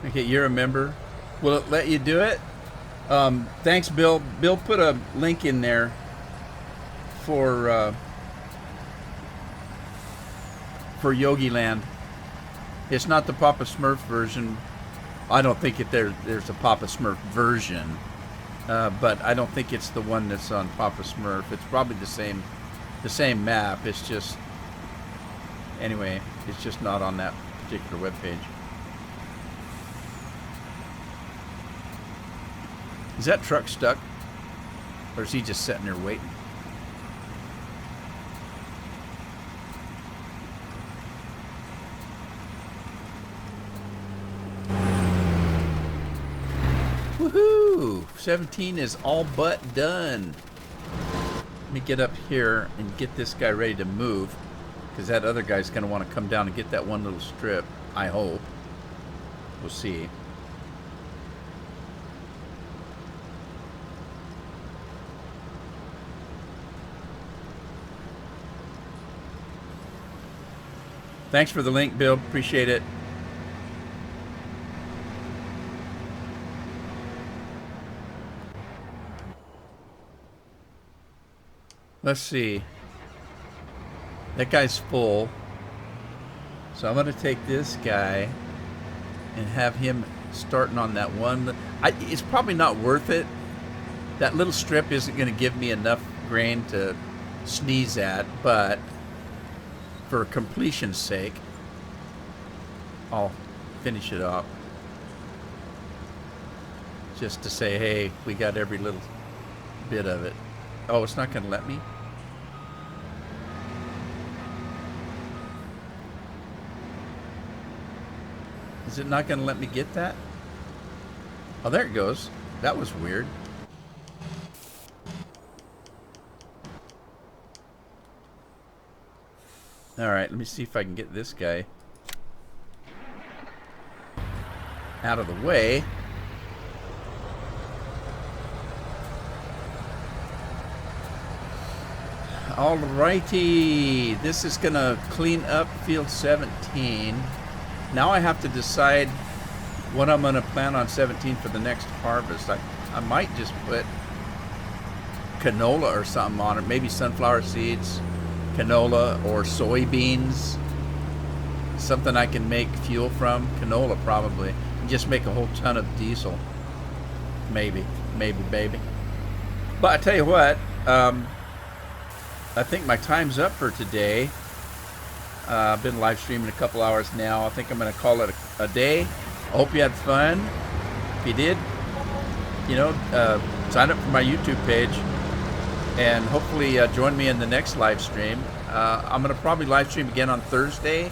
Okay, you're a member. Will it let you do it? Thanks, Bill. Bill put a link in there for Yogiland. It's not the Papa Smurf version. I don't think there's a Papa Smurf version, but I don't think it's the one that's on Papa Smurf. It's probably the same map. It's just anyway. It's just not on that particular webpage. Is that truck stuck? Or is he just sitting there waiting? Woohoo! 17 is all but done. Let me get up here and get this guy ready to move, because that other guy's going to want to come down and get that one little strip, I hope. We'll see. Thanks for the link, Bill. Appreciate it. Let's see. That guy's full. So I'm going to take this guy and have him starting on that one. It's probably not worth it. That little strip isn't going to give me enough grain to sneeze at, but for completion's sake, I'll finish it up. Just to say, hey, we got every little bit of it. Oh, it's not going to let me? Is it not going to let me get that? Oh, there it goes. That was weird. Alright, let me see if I can get this guy out of the way. Alrighty, this is going to clean up field 17. Now I have to decide what I'm going to plant on 17 for the next harvest. I might just put canola or something on it, maybe sunflower seeds, canola, or soybeans. Something I can make fuel from. Canola probably. And just make a whole ton of diesel. Maybe, baby. But I tell you what, I think my time's up for today. I've been live streaming a couple hours now. I think I'm going to call it a day. I hope you had fun. If you did, sign up for my YouTube page and hopefully join me in the next live stream. I'm going to probably live stream again on Thursday,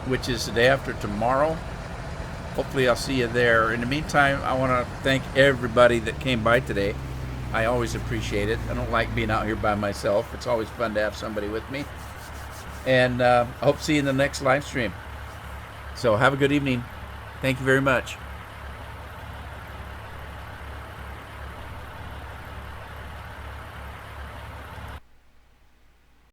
which is the day after tomorrow. Hopefully I'll see you there. In the meantime, I want to thank everybody that came by today. I always appreciate it. I don't like being out here by myself. It's always fun to have somebody with me. And I hope to see you in the next live stream. So have a good evening. Thank you very much.